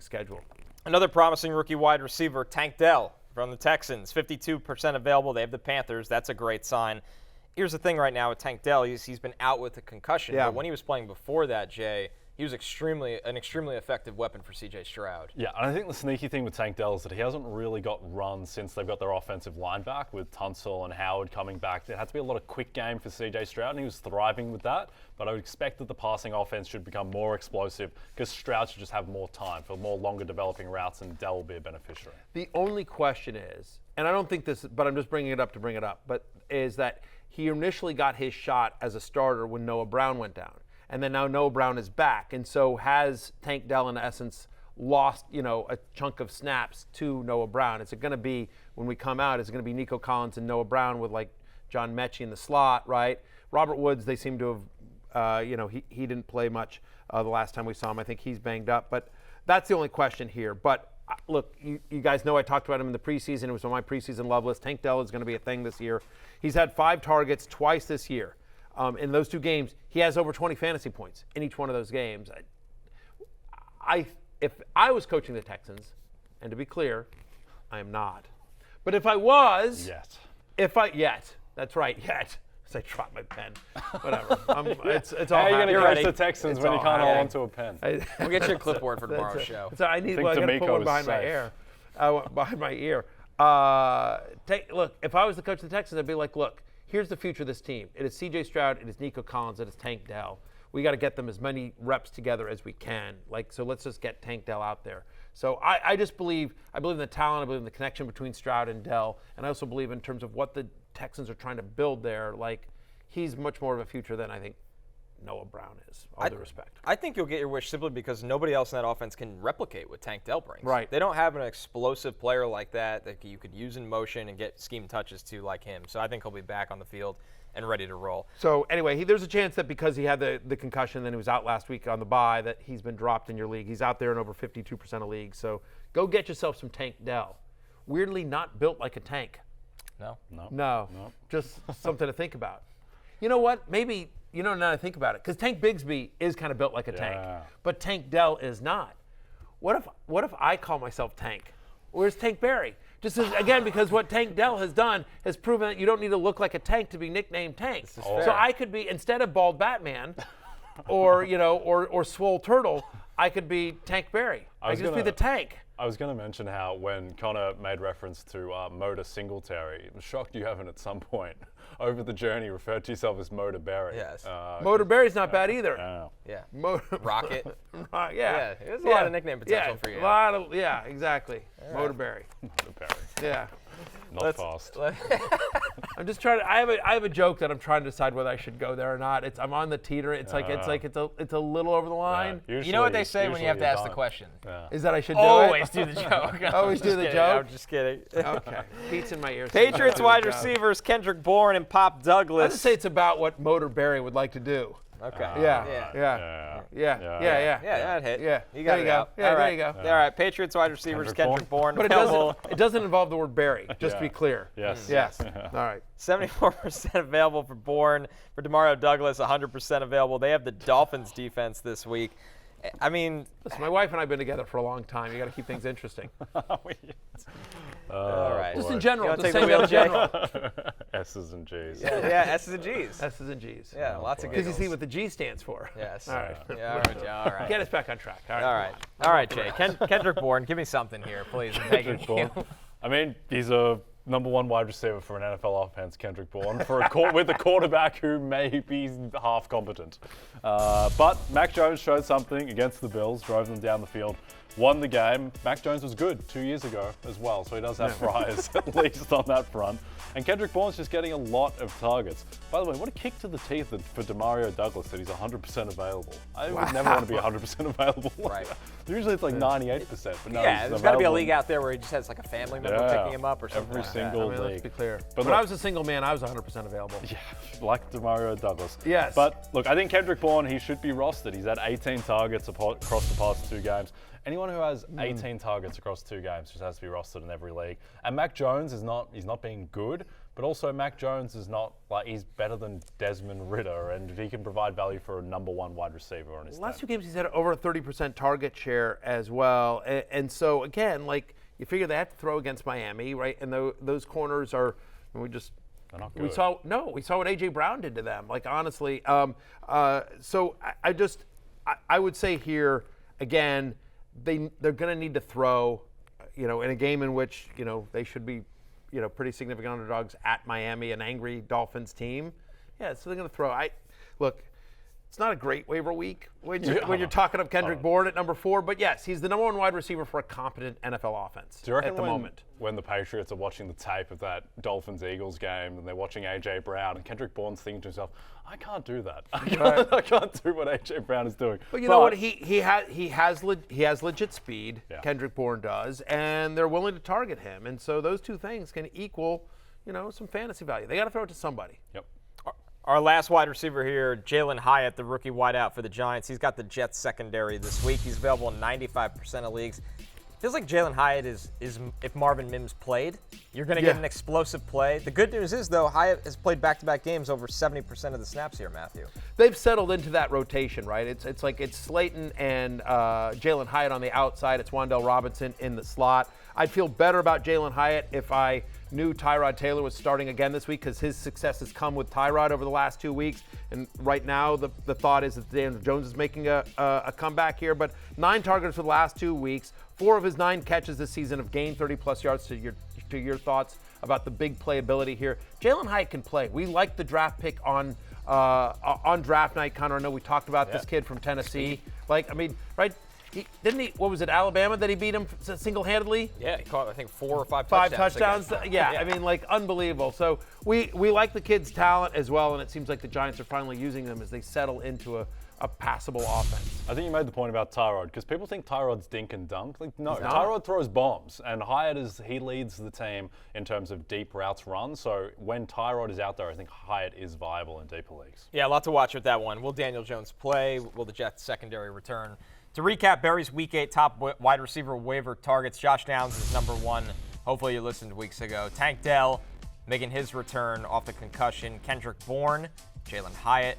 schedule. Another promising rookie wide receiver, Tank Dell from the Texans. 52% available. They have the Panthers. That's a great sign. Here's the thing right now with Tank Dell. He's been out with a concussion. Yeah. But when he was playing before that, Jay, he was an extremely effective weapon for C.J. Stroud. Yeah, and I think the sneaky thing with Tank Dell is that he hasn't really got run since they've got their offensive line back with Tunsil and Howard coming back. There had to be a lot of quick game for C.J. Stroud, and he was thriving with that. But I would expect that the passing offense should become more explosive because Stroud should just have more time for more longer developing routes, and Dell will be a beneficiary. The only question is, and I don't think this, but I'm just bringing it up to bring it up, but is that he initially got his shot as a starter when Noah Brown went down. And then now Noah Brown is back. And so has Tank Dell, in essence, lost, a chunk of snaps to Noah Brown? Is it going to be, when we come out, is it going to be Nico Collins and Noah Brown with, like, John Mechie in the slot, right? Robert Woods, they seem to have, he didn't play much the last time we saw him. I think he's banged up. But that's the only question here. But, look, you guys know I talked about him in the preseason. It was on my preseason love list. Tank Dell is going to be a thing this year. He's had 5 targets twice this year. In those 2 games, he has over 20 fantasy points in each one of those games. If I was coaching the Texans, and to be clear, I am not. But if I was, that's right, yet. As I drop my pen, whatever. It's all. How are you going to coach the Texans when you can't hold on to a pen? We'll get you a clipboard for tomorrow's show. So I got to put one behind my ear. Behind my ear. Look, if I was the coach of the Texans, I'd be like, look. Here's the future of this team. It is C.J. Stroud, it is Nico Collins, it is Tank Dell. We got to get them as many reps together as we can. So let's just get Tank Dell out there. So I believe in the talent, I believe in the connection between Stroud and Dell, and I also believe in terms of what the Texans are trying to build there. Like, he's much more of a future than I think Noah Brown is, all due respect. I think you'll get your wish simply because nobody else in that offense can replicate what Tank Dell brings. Right. They don't have an explosive player like that you could use in motion and get scheme touches to like him. So I think he'll be back on the field and ready to roll. So anyway, there's a chance that because he had the concussion, then he was out last week on the bye, that he's been dropped in your league. He's out there in over 52% of leagues. So go get yourself some Tank Dell. Weirdly not built like a tank. No. Just something to think about. You know what? Maybe, now that I think about it, because Tank Bigsby is kind of built like a tank, but Tank Dell is not. What if I call myself Tank? Where's Tank Barry? Just again, because what Tank Dell has done has proven that you don't need to look like a tank to be nicknamed Tank. So I could be, instead of Bald Batman, or or Swole Turtle, I could be Tank Berry. I could just be the tank. I was going to mention how when Connor made reference to Motor Singletary, I'm shocked you haven't at some point over the journey referred to yourself as Motor Berry. Yes. Motor Berry's not bad either. Yeah. Rocket. Yeah. Yeah. There's a lot of nickname potential for you. Exactly. Motor Berry. Motor Berry. Yeah. Not fast. I'm just trying to. I have a joke that I'm trying to decide whether I should go there or not. I'm on the teeter. It's a little over the line. You know what they say when you have to ask the question? Is that I should do Always it? do the joke. Always do the joke. I'm just kidding. Okay. Beats in my ears. Patriots wide receivers Kendrick Bourne and Pop Douglas. I'd say it's about what Motor Berry would like to do. Okay. Yeah. That hit. Yeah. You got there it you out. go. Yeah, All there right. you go. All right. Patriots wide receivers Kendrick Bourne. But it doesn't involve the word Berry, just to be clear. Yes. All right. 74% available for Bourne. For Demario Douglas, 100% available. They have the Dolphins defense this week. I mean, listen, my wife and I have been together for a long time. You got to keep things interesting. all right. Just in general. You Just take the saying wheel, in general. S's and G's. Yeah, S's and G's. S's and G's. Yeah, lots of Because giggles. you see what the G stands for. Yes. All right. Yeah, all right. Get us back on track. All right, Jay. Kendrick Bourne, give me something here, please. I'm begging you. I mean, he's a #1 wide receiver for an NFL offense, Kendrick Bourne, with a quarterback who may be half competent. But Mac Jones showed something against the Bills, drove them down the field, won the game. Mac Jones was good 2 years ago as well, so he does have fries, at least on that front. And Kendrick Bourne's just getting a lot of targets. By the way, what a kick to the teeth for Demario Douglas that he's 100% available. I would never want to be 100% available. Right. Usually it's like 98%, but no, there's got to be a league out there where he just has like a family member picking him up or something. Every like single that. league. Let's be clear. But when I was a single man, I was 100% available. Yeah, like Demario Douglas. Yes. But look, I think Kendrick Bourne, he should be rostered. He's had 18 targets across the past 2 games. Anyone who has 18 targets across 2 games just has to be rostered in every league. And Mac Jones he's not being good, but also Mac Jones is not he's better than Desmond Ridder, and he can provide value for a #1 wide receiver on his team. Last 2 games, he's had over a 30% target share as well. And so, again, you figure they have to throw against Miami, right? And those corners are, they're not good. We saw what A.J. Brown did to them, honestly. So I would say here, again, they're going to need to throw, in a game in which, they should be, pretty significant underdogs at Miami, an angry Dolphins team. Yeah, so they're going to throw. Look, it's not a great waiver week when you're talking up Kendrick Bourne at #4, but yes, he's the #1 wide receiver for a competent NFL offense Do you reckon at the moment. When the Patriots are watching the tape of that Dolphins-Eagles game and they're watching A.J. Brown and Kendrick Bourne's thinking to himself, I can't do that. I can't do what A.J. Brown is doing. But you know what? He has legit speed. Yeah. Kendrick Bourne does, and they're willing to target him. And so those 2 things can equal, some fantasy value. They got to throw it to somebody. Yep. Our last wide receiver here, Jalin Hyatt, the rookie wideout for the Giants. He's got the Jets secondary this week. He's available in 95% of leagues. Feels like Jalin Hyatt is if Marvin Mims played, you're going to get an explosive play. The good news is, though, Hyatt has played back-to-back games over 70% of the snaps here, Matthew. They've settled into that rotation, right? It's Slayton and Jalin Hyatt on the outside. It's Wan'Dale Robinson in the slot. I'd feel better about Jalin Hyatt if I knew Tyrod Taylor was starting again this week, because his success has come with Tyrod over the last 2 weeks. And right now, the thought is that Daniel Jones is making a comeback here. But 9 targets for the last 2 weeks. 4 of his 9 catches this season have gained 30-plus yards. To your thoughts about the big playability here. Jalin Hyatt can play. We like the draft pick on draft night. Connor, I know we talked about this kid from Tennessee. Right? What was it, Alabama that he beat him single-handedly? Yeah, he caught, I think, 4 or 5 touchdowns. Yeah, I mean, unbelievable. So we like the kid's talent as well, and it seems like the Giants are finally using them as they settle into a passable offense. I think you made the point about Tyrod, because people think Tyrod's dink and dunk. No, Tyrod throws bombs, and Hyatt he leads the team in terms of deep routes run. So when Tyrod is out there, I think Hyatt is viable in deeper leagues. Yeah, a lot to watch with that one. Will Daniel Jones play? Will the Jets secondary return? To recap, Barry's Week 8 top wide receiver waiver targets. Josh Downs is #1. Hopefully you listened weeks ago. Tank Dell making his return off the concussion. Kendrick Bourne, Jalin Hyatt,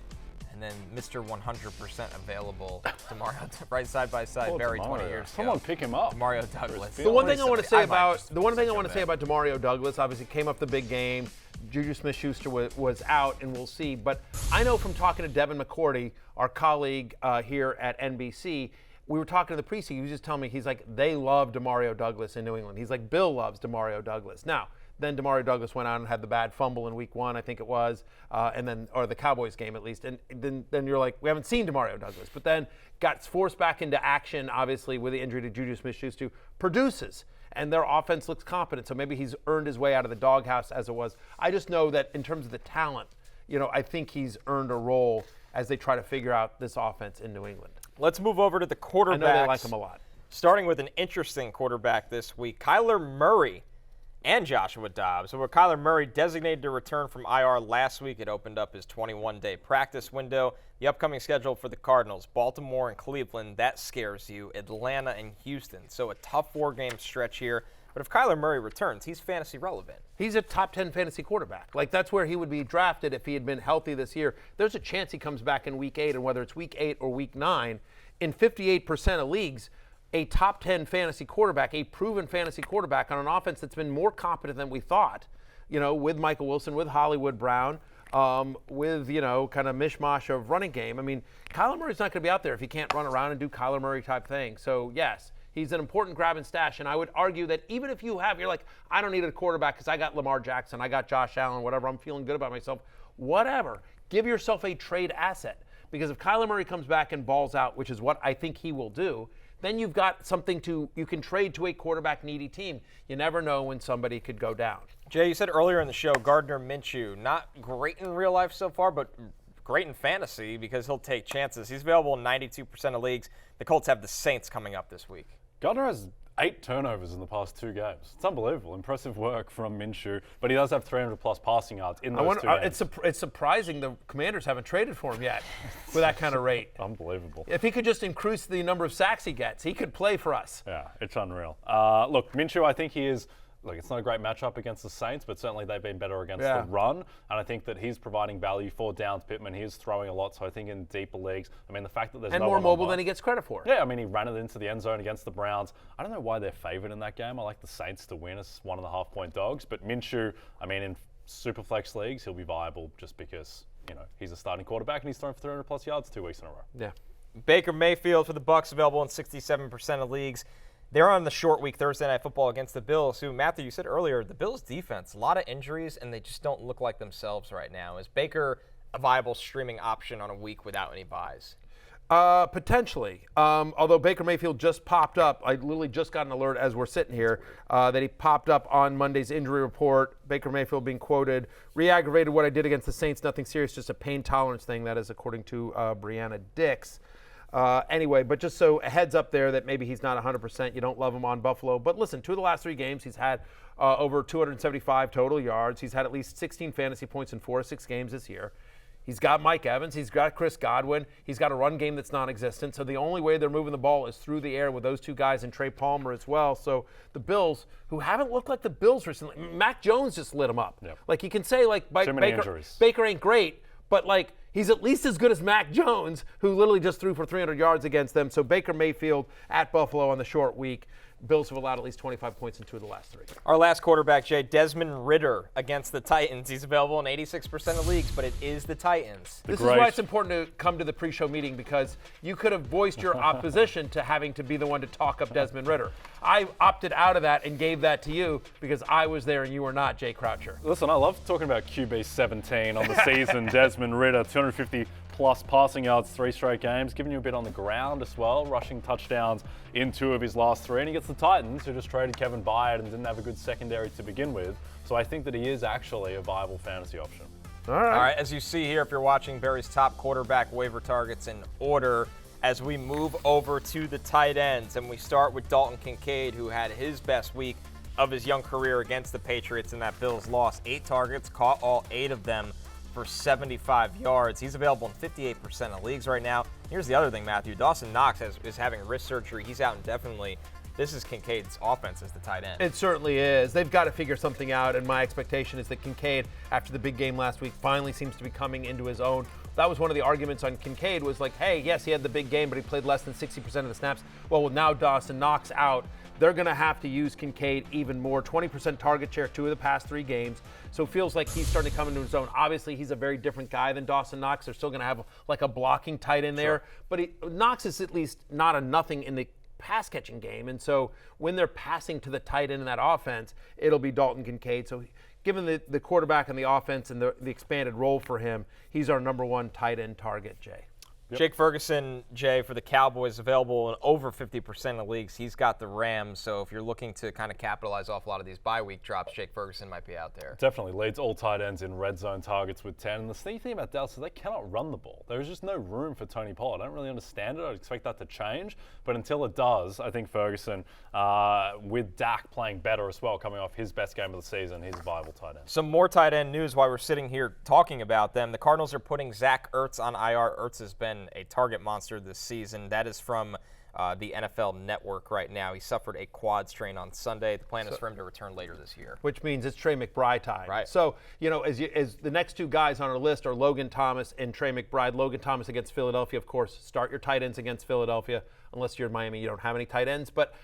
And then Mr. 100% available, Demario, right side by side, very 20 years ago. Someone pick him up. Demario Douglas. The one thing I want to say about Demario Douglas, obviously came up the big game. Juju Smith-Schuster was out, and we'll see. But I know from talking to Devin McCourty, our colleague here at NBC, we were talking to the preseason. He was just telling me, he's like, they love Demario Douglas in New England. He's like, Bill loves Demario Douglas. Now, then Demario Douglas went out and had the bad fumble in week 1, I think it was, or the Cowboys game at least. And then you're like, we haven't seen Demario Douglas. But then got forced back into action, obviously, with the injury to Juju Smith-Schuster, produces. And their offense looks competent. So maybe he's earned his way out of the doghouse as it was. I just know that in terms of the talent, I think he's earned a role as they try to figure out this offense in New England. Let's move over to the quarterbacks. I know they like him a lot. Starting with an interesting quarterback this week, Kyler Murray and Joshua Dobbs. So with Kyler Murray designated to return from IR last week, it opened up his 21-day practice window. The upcoming schedule for the Cardinals, Baltimore and Cleveland, that scares you. Atlanta and Houston. So a tough 4-game stretch here. But if Kyler Murray returns, he's fantasy relevant. He's a top 10 fantasy quarterback. Like, that's where he would be drafted if he had been healthy this year. There's a chance he comes back in week 8, and whether it's week 8 or week 9, in 58% of leagues, a top 10 fantasy quarterback, a proven fantasy quarterback on an offense that's been more competent than we thought, with Michael Wilson, with Hollywood Brown, with, kind of mishmash of running game. I mean, Kyler Murray's not going to be out there if he can't run around and do Kyler Murray type things. So, yes, he's an important grab and stash. And I would argue that even if you're like, I don't need a quarterback because I got Lamar Jackson, I got Josh Allen, whatever, I'm feeling good about myself, whatever. Give yourself a trade asset. Because if Kyler Murray comes back and balls out, which is what I think he will do, then you've got something you can trade to a quarterback needy team. You never know when somebody could go down. Jay, you said earlier in the show, Gardner Minshew, not great in real life so far, but great in fantasy because he'll take chances. He's available in 92% of leagues. The Colts have the Saints coming up this week. Gardner has 8 turnovers in the past 2 games. It's unbelievable. Impressive work from Minshew, but he does have 300-plus passing yards in those 2 games. It's surprising the Commanders haven't traded for him yet with that kind of rate. Unbelievable. If he could just increase the number of sacks he gets, he could play for us. Yeah, it's unreal. Look, Minshew, I think he is. Look, it's not a great matchup against the Saints, but certainly they've been better against the run. And I think that he's providing value for Downs Pittman. He is throwing a lot, so I think in deeper leagues, I mean, the fact that there's and no more one mobile than he gets credit for. Yeah, I mean, he ran it into the end zone against the Browns. I don't know why they're favored in that game. I like the Saints to win as 1.5-point dogs. But Minshew, I mean, in super flex leagues, he'll be viable just because, he's a starting quarterback and he's thrown for 300-plus yards 2 weeks in a row. Yeah. Baker Mayfield for the Bucs, available in 67% of leagues. They're on the short week Thursday Night Football against the Bills, who, Matthew, you said earlier, the Bills' defense, a lot of injuries, and they just don't look like themselves right now. Is Baker a viable streaming option on a week without any buys? Potentially. Although Baker Mayfield just popped up. I literally just got an alert as we're sitting here that he popped up on Monday's injury report. Baker Mayfield being quoted, re-aggravated what I did against the Saints, nothing serious, just a pain tolerance thing. That is according to Brianna Dix. Anyway, but just so a heads up there that maybe he's not 100%. You don't love him on Buffalo. But listen, 2 of the last 3 games, he's had over 275 total yards. He's had at least 16 fantasy points in 4 or 6 games this year. He's got Mike Evans. He's got Chris Godwin. He's got a run game that's non-existent. So the only way they're moving the ball is through the air with those 2 guys and Trey Palmer as well. So the Bills, who haven't looked like the Bills recently, Mac Jones just lit them up. Yep. Like, you can say, like, Baker ain't great, but, like, he's at least as good as Mac Jones, who literally just threw for 300 yards against them. So Baker Mayfield at Buffalo on the short week. Bills have allowed at least 25 points in 2 of the last 3. Our last quarterback, Jay, Desmond Ridder against the Titans. He's available in 86% of leagues, but it is the Titans. This is why it's important to come to the pre-show meeting, because you could have voiced your opposition to having to be the one to talk up Desmond Ridder. I opted out of that and gave that to you because I was there and you were not, Jay Croucher. Listen, I love talking about QB 17 on the season. Desmond Ridder, 250-plus passing yards, 3 straight games, giving you a bit on the ground as well, rushing touchdowns in 2 of his last 3. And he gets the Titans, who just traded Kevin Byard and didn't have a good secondary to begin with. So I think that he is actually a viable fantasy option. All right, as you see here, if you're watching Barry's top quarterback waiver targets in order, as we move over to the tight ends, and we start with Dalton Kincaid, who had his best week of his young career against the Patriots in that Bills loss. 8 targets, caught all 8 of them for 75 yards. He's available in 58% of leagues right now. Here's the other thing, Matthew. Dawson Knox is having wrist surgery. He's out indefinitely. this is Kincaid's offense as the tight end. It certainly is. They've got to figure something out, and my expectation is that Kincaid, after the big game last week, finally seems to be coming into his own. That was one of the arguments on Kincaid was like, hey, yes, he had the big game, but he played less than 60% of the snaps. Well, with now Dawson Knox out, they're going to have to use Kincaid even more. 20% target share 2 of the past 3 games. So it feels like he's starting to come into his own. Obviously, he's a very different guy than Dawson Knox. They're still going to have like a blocking tight end there. But Knox is at least not a nothing in the pass catching game. And so when they're passing to the tight end in that offense, it'll be Dalton Kincaid. So given the quarterback and the offense and the expanded role for him, he's our number 1 tight end target, Jay. Yep. Jake Ferguson, Jay, for the Cowboys, available in over 50% of leagues. He's got the Rams, so if you're looking to kind of capitalize off a lot of these bye week drops, Jake Ferguson might be out there. Definitely leads all tight ends in red zone targets with 10. And the sneaky thing about Dell is they cannot run the ball. There's just no room for Tony Pollard. I don't really understand it. I'd expect that to change. But until it does, I think Ferguson, with Dak playing better as well, coming off his best game of the season, he's a viable tight end. Some more tight end news while we're sitting here talking about them. The Cardinals are putting Zach Ertz on IR. Ertz has been a target monster this season. That is from the NFL Network right now. He suffered a quad strain on Sunday. The plan is for him to return later this year. Which means it's Trey McBride time. Right. So, as the next 2 guys on our list are Logan Thomas and Trey McBride. Logan Thomas against Philadelphia, of course. Start your tight ends against Philadelphia. Unless you're in Miami, you don't have any tight ends. But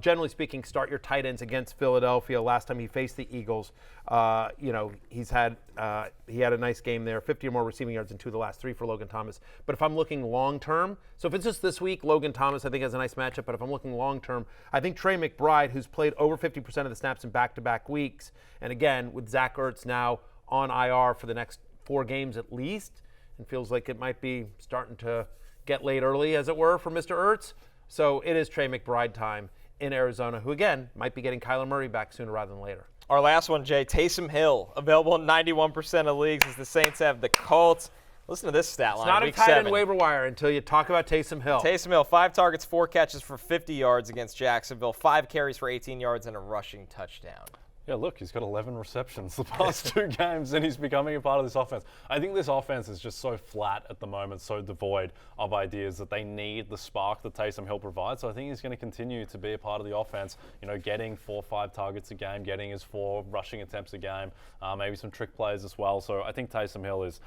generally speaking, start your tight ends against Philadelphia. Last time he faced the Eagles, he had a nice game there, 50 or more receiving yards in 2 of the last 3 for Logan Thomas. But if I'm looking long term, so if it's just this week, Logan Thomas I think has a nice matchup. But if I'm looking long term, I think Trey McBride, who's played over 50% of the snaps in back-to-back weeks, and again with Zach Ertz now on IR for the next 4 games at least, and feels like it might be starting to get late early, as it were, for Mr. Ertz. So it is Trey McBride time in Arizona, who, again, might be getting Kyler Murray back sooner rather than later. Our last one, Jay, Taysom Hill, available in 91% of leagues as the Saints have the Colts. Listen to this stat line. It's not Week a tight 7. end waiver wire until you talk about Taysom Hill. Taysom Hill, 5 targets, 4 catches for 50 yards against Jacksonville, 5 carries for 18 yards and a rushing touchdown. Yeah, look, he's got 11 receptions the past 2 games, and he's becoming a part of this offense. I think this offense is just so flat at the moment, so devoid of ideas that they need the spark that Taysom Hill provides. So I think he's going to continue to be a part of the offense, getting 4 or 5 targets a game, getting his 4 rushing attempts a game, maybe some trick plays as well. So I think Taysom Hill is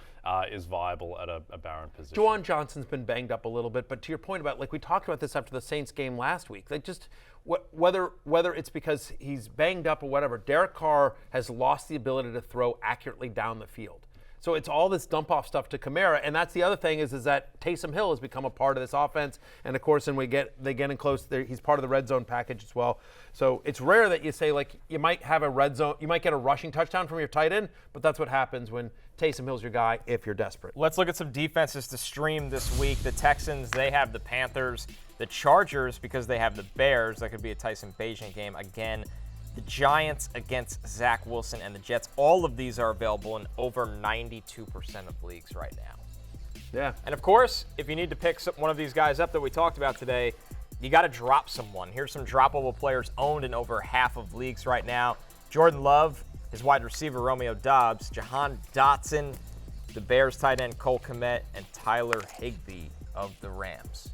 viable at a barren position. Juwan Johnson's been banged up a little bit, but to your point about, we talked about this after the Saints game last week, whether it's because he's banged up or whatever, Derek Carr has lost the ability to throw accurately down the field. So it's all this dump-off stuff to Kamara, and that's the other thing is that Taysom Hill has become a part of this offense, and of course, they get in close, he's part of the red zone package as well. So it's rare that you say, you might have a red zone, you might get a rushing touchdown from your tight end, but that's what happens when Taysom Hill's your guy if you're desperate. Let's look at some defenses to stream this week. The Texans, they have the Panthers. The Chargers, because they have the Bears, that could be a Tyson Bagent game again. The Giants against Zach Wilson and the Jets. All of these are available in over 92% of leagues right now. Yeah. And of course, if you need to pick one of these guys up that we talked about today, you got to drop someone. Here's some droppable players owned in over half of leagues right now. Jordan Love, his wide receiver Romeo Dobbs, Jahan Dotson, the Bears tight end Cole Kmet, and Tyler Higbee of the Rams.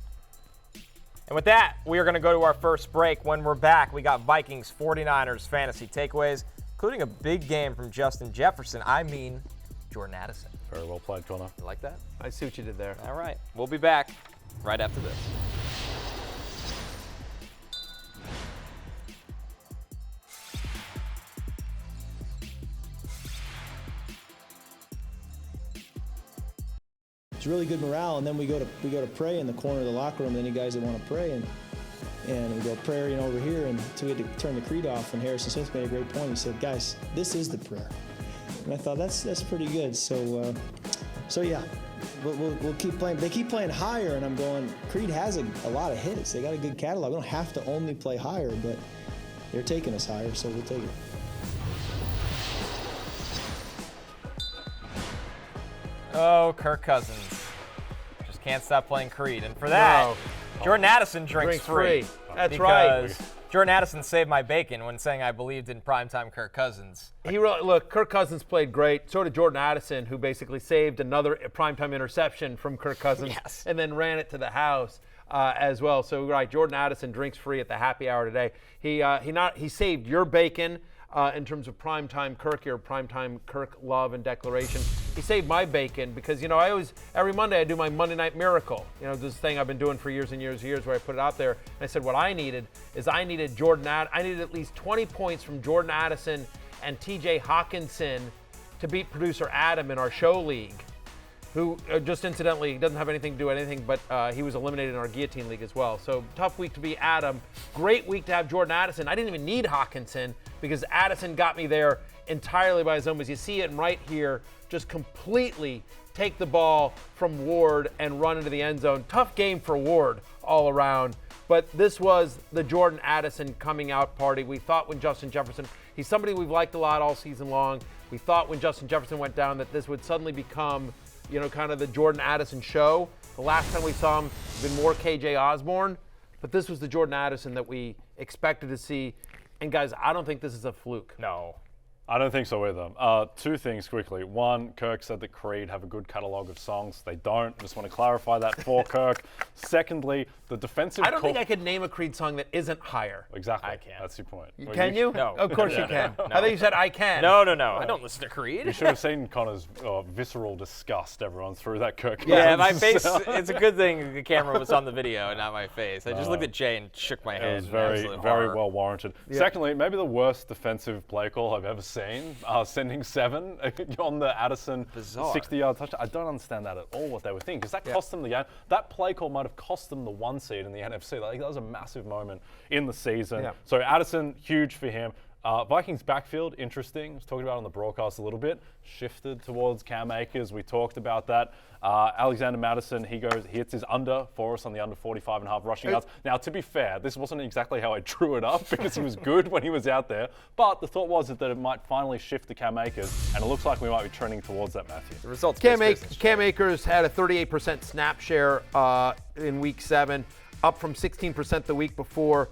And with that, we are going to go to our first break. When we're back, we got Vikings 49ers fantasy takeaways, including a big game from Justin Jefferson. I mean, Jordan Addison. Very well played, Connor. You like that? I see what you did there. All right. We'll be back right after this. It's really good morale, and then we go to pray in the corner of the locker room. And any guys that want to pray, and we go prayer, over here, and so we had to turn the creed off. And Harrison Smith made a great point. He said, "Guys, this is the prayer." And I thought that's pretty good. So yeah, we'll keep playing. They keep playing higher, and I'm going. Creed has a lot of hits. They got a good catalog. We don't have to only play higher, but they're taking us higher, so we'll take it. Oh, Kirk Cousins. Just can't stop playing Creed. And for that, Jordan Addison drinks free. That's right. Because Jordan Addison saved my bacon when saying I believed in primetime Kirk Cousins. Look, Kirk Cousins played great. So did Jordan Addison, who basically saved another primetime interception from Kirk Cousins and then ran it to the house. as well. So, right, Jordan Addison drinks free at the happy hour today. He saved your bacon in terms of primetime Kirk, your primetime Kirk love and declaration. He saved my bacon because, every Monday I do my Monday Night Miracle. This thing I've been doing for years and years and years where I put it out there. And I said what I needed I needed at least 20 points from Jordan Addison and TJ Hawkinson to beat producer Adam in our show league, who just incidentally doesn't have anything to do with anything, but he was eliminated in our guillotine league as well. So tough week to beat Adam. Great week to have Jordan Addison. I didn't even need Hawkinson because Addison got me there entirely by his own. As you see it right here, just completely take the ball from Ward and run into the end zone. Tough game for Ward all around. But this was the Jordan Addison coming out party. We thought when Justin Jefferson, he's somebody we've liked a lot all season long. We thought when Justin Jefferson went down that this would suddenly become kind of the Jordan Addison show. The last time we saw him, been more KJ Osborne, but this was the Jordan Addison that we expected to see. And guys, I don't think this is a fluke. No. I don't think so either. Two things quickly. One, Kirk said that Creed have a good catalog of songs. They don't. Just want to clarify that for Kirk. Secondly, the defensive. I don't think I could name a Creed song that isn't higher. Exactly. I can. That's your point. Can you? No. Of course you can. No. I thought you said I can. No. I don't listen to Creed. You should have seen Connor's visceral disgust everyone through that Kirk. Yeah, my face, it's a good thing the camera was on the video and not my face. I just looked at Jay and shook my head. It was very well warranted. Yeah. Secondly, maybe the worst defensive play call I've ever seen. Sending 7 on the Addison 60-yard touchdown. I don't understand that at all, what they were thinking, because that cost them the game. That play call might have cost them the 1 seed in the NFC. That was a massive moment in the season. Yeah. So Addison, huge for him. Vikings backfield, interesting. I was talking about it on the broadcast a little bit. Shifted towards Cam Akers. We talked about that. Alexander Mattison, he hits his under for us on the under 45.5 rushing yards. Now, to be fair, this wasn't exactly how I drew it up because he was good when he was out there. But the thought was that it might finally shift to Cam Akers, and it looks like we might be trending towards that, Matthew. The results. Cam Akers had a 38% snap share in Week 7, up from 16% the week before.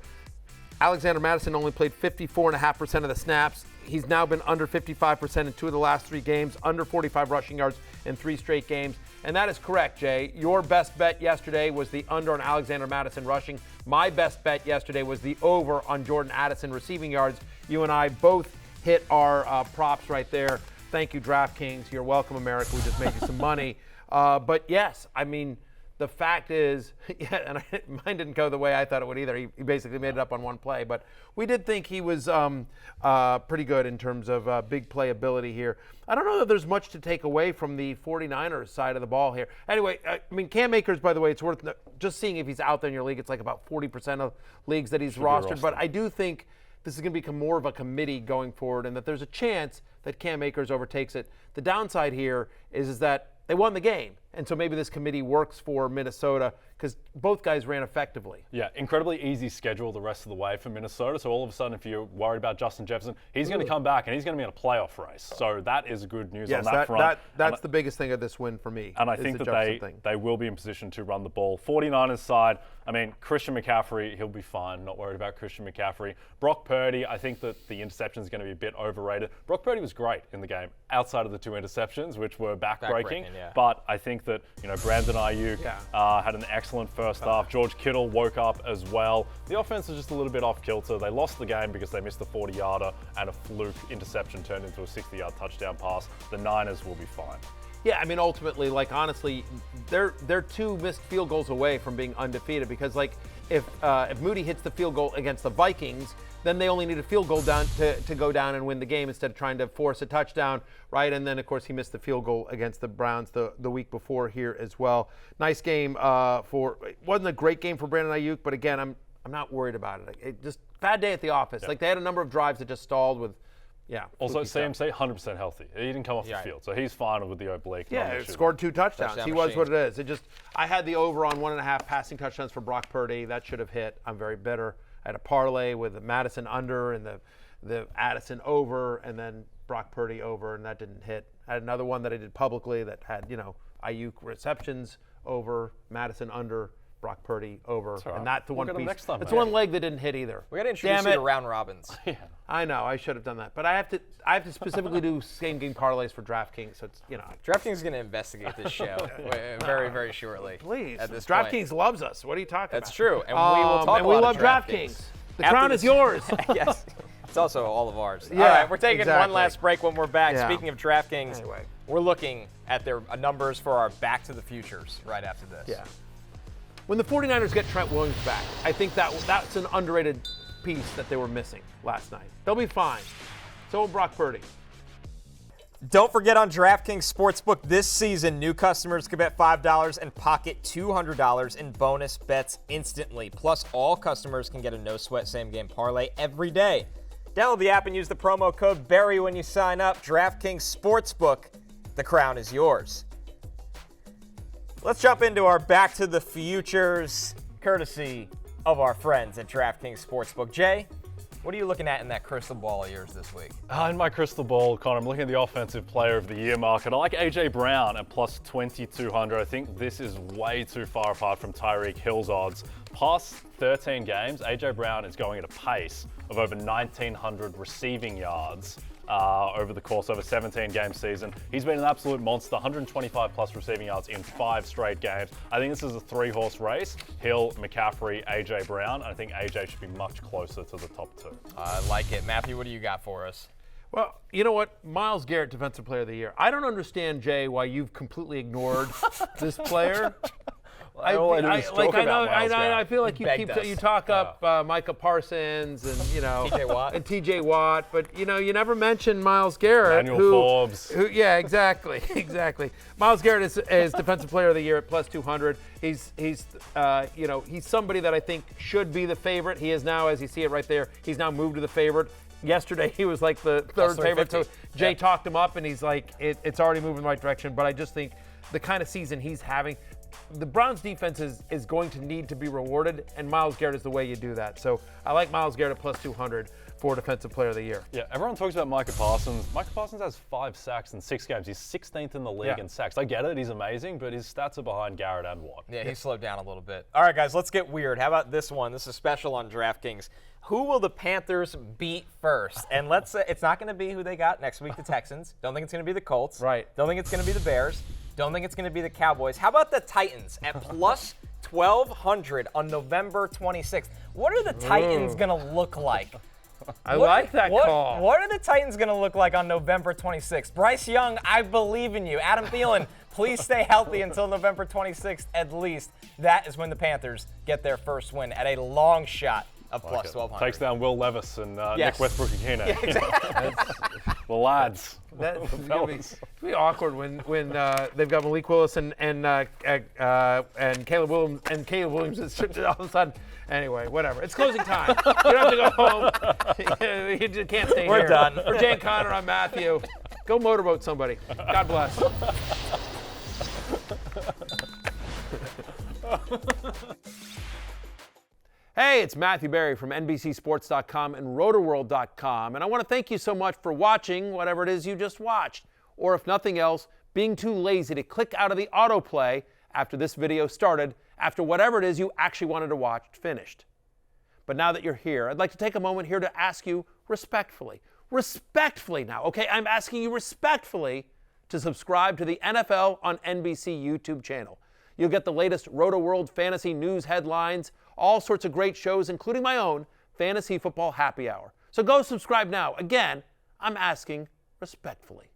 Alexander Mattison only played 54.5% of the snaps. He's now been under 55% in 2 of the last 3 games, under 45 rushing yards in 3 straight games. And that is correct, Jay. Your best bet yesterday was the under on Alexander Mattison rushing. My best bet yesterday was the over on Jordan Addison receiving yards. You and I both hit our props right there. Thank you, DraftKings. You're welcome, America. We just made you some money. But yes, I mean, the fact is, and mine didn't go the way I thought it would either. He basically made it up on one play. But we did think he was pretty good in terms of big playability here. I don't know that there's much to take away from the 49ers side of the ball here. Anyway, Cam Akers, by the way, it's worth just seeing if he's out there in your league. It's like about 40% of leagues that he's rostered. But I do think this is going to become more of a committee going forward and that there's a chance that Cam Akers overtakes it. The downside here is that they won the game. And so maybe this committee works for Minnesota because both guys ran effectively. Yeah, incredibly easy schedule the rest of the way for Minnesota. So all of a sudden, if you're worried about Justin Jefferson, he's going to come back and he's going to be in a playoff race. So that is good news on that front. That's the biggest thing of this win for me. And I think that they will be in position to run the ball. 49ers side, Christian McCaffrey, he'll be fine. Not worried about Christian McCaffrey. Brock Purdy, I think that the interception is going to be a bit overrated. Brock Purdy was great in the game, outside of the 2 interceptions, which were backbreaking. Yeah. But I think that, Brandon Ayuk had an excellent first half. George Kittle woke up as well. The offense was just a little bit off kilter. They lost the game because they missed a 40-yarder and a fluke interception turned into a 60-yard touchdown pass. The Niners will be fine. Yeah, ultimately, honestly, they're 2 missed field goals away from being undefeated because, if Moody hits the field goal against the Vikings, then they only need a field goal down to go down and win the game instead of trying to force a touchdown, right? And then, of course, he missed the field goal against the Browns the week before here as well. Nice game it wasn't a great game for Brandon Ayuk, but again, I'm not worried about it. It just bad day at the office. Yep. They had a number of drives that just stalled with. Yeah. Also, CMC 100% healthy. He didn't come off the field, so he's fine with the oblique. Yeah, scored 2 touchdowns. He was what it is. I had the over on 1.5 passing touchdowns for Brock Purdy. That should have hit. I'm very bitter. I had a parlay with the Madison under and the Addison over, and then Brock Purdy over, and that didn't hit. I had another one that I did publicly that had Ayuk receptions over, Madison under, Brock Purdy over, right. and that's the We'll one get him piece. next time, It's mate. one leg that didn't hit either. We got to introduce you to round robins. Yeah. I know, I should have done that, but I have to specifically do same game parlays for DraftKings, so it's DraftKings is going to investigate this show very, very shortly. Please, at this DraftKings point. loves us. What are you talking That's about? true, and we will talk and a we lot love of DraftKings. The After crown is this- yours. Yes, it's also all of ours. Yeah, All right, we're taking one exactly. last break. When we're back, Yeah. speaking of DraftKings, Anyway. we're looking at their numbers for our Back to the Futures right after this. Yeah. When the 49ers get Trent Williams back, I think that's an underrated piece that they were missing last night. They'll be fine. So will Brock Purdy. Don't forget, on DraftKings Sportsbook this season, new customers can bet $5 and pocket $200 in bonus bets instantly. Plus, all customers can get a no-sweat same-game parlay every day. Download the app and use the promo code BERRY when you sign up. DraftKings Sportsbook, the crown is yours. Let's jump into our Back to the Futures, courtesy of our friends at DraftKings Sportsbook. Jay, what are you looking at in that crystal ball of yours this week? In my crystal ball, Connor, I'm looking at the Offensive Player of the Year market. I like A.J. Brown at plus 2,200. I think this is way too far apart from Tyreek Hill's odds. Past 13 games, A.J. Brown is going at a pace of over 1,900 receiving yards over the course of a 17-game season. He's been an absolute monster, 125-plus receiving yards in 5 straight games. I think this is a 3-horse race. Hill, McCaffrey, A.J. Brown. I think A.J. should be much closer to the top 2. I like it. Matthew, what do you got for us? Well, you know what? Myles Garrett, Defensive Player of the Year. I don't understand, Jay, why you've completely ignored this player. I feel like you talk up Micah Parsons and TJ Watt, but you never mention Myles Garrett. Daniel Forbes. Yeah, exactly. Myles Garrett is Defensive Player of the Year at plus 200. He's somebody that I think should be the favorite. He is now, as you see it right there, he's now moved to the favorite. Yesterday he was like the third favorite. So Jay talked him up, and he's like, it's already moving in the right direction. But I just think the kind of season he's having, the Browns defense is going to need to be rewarded, and Myles Garrett is the way you do that. So I like Myles Garrett at plus 200 for Defensive Player of the Year. Yeah, everyone talks about Micah Parsons. Micah Parsons has 5 sacks in 6 games. He's 16th in the league in sacks. I get it, he's amazing, but his stats are behind Garrett and Watt. Yeah, he slowed down a little bit. All right, guys, let's get weird. How about this one? This is special on DraftKings. Who will the Panthers beat first? And let's say it's not going to be who they got next week, the Texans. Don't think it's going to be the Colts. Right. Don't think it's going to be the Bears. Don't think it's going to be the Cowboys. How about the Titans at plus 1,200 on November 26th? What are the Titans going to look like? I like that call. What are the Titans going to look like on November 26th? Bryce Young, I believe in you. Adam Thielen, please stay healthy until November 26th at least. That is when the Panthers get their first win at a long shot of plus 1,200. Takes down Will Levis and Nick Westbrook-Ikhine. Yeah, exactly. The lads. It's gonna be awkward when they've got Malik Willis and Caleb Williams, and Caleb Williams is all of a sudden. Anyway, whatever. It's closing time. You don't have to go home. You just can't stay here. We're done. For Jay and Connor, I'm Matthew. Go motorboat somebody. God bless. Hey, it's Matthew Berry from NBCSports.com and RotorWorld.com, and I want to thank you so much for watching whatever it is you just watched, or if nothing else, being too lazy to click out of the autoplay after this video started, after whatever it is you actually wanted to watch finished. But now that you're here, I'd like to take a moment here to ask you respectfully now, okay? I'm asking you respectfully to subscribe to the NFL on NBC YouTube channel. You'll get the latest Roto-World fantasy news headlines, all sorts of great shows, including my own Fantasy Football Happy Hour. So go subscribe now. Again, I'm asking respectfully.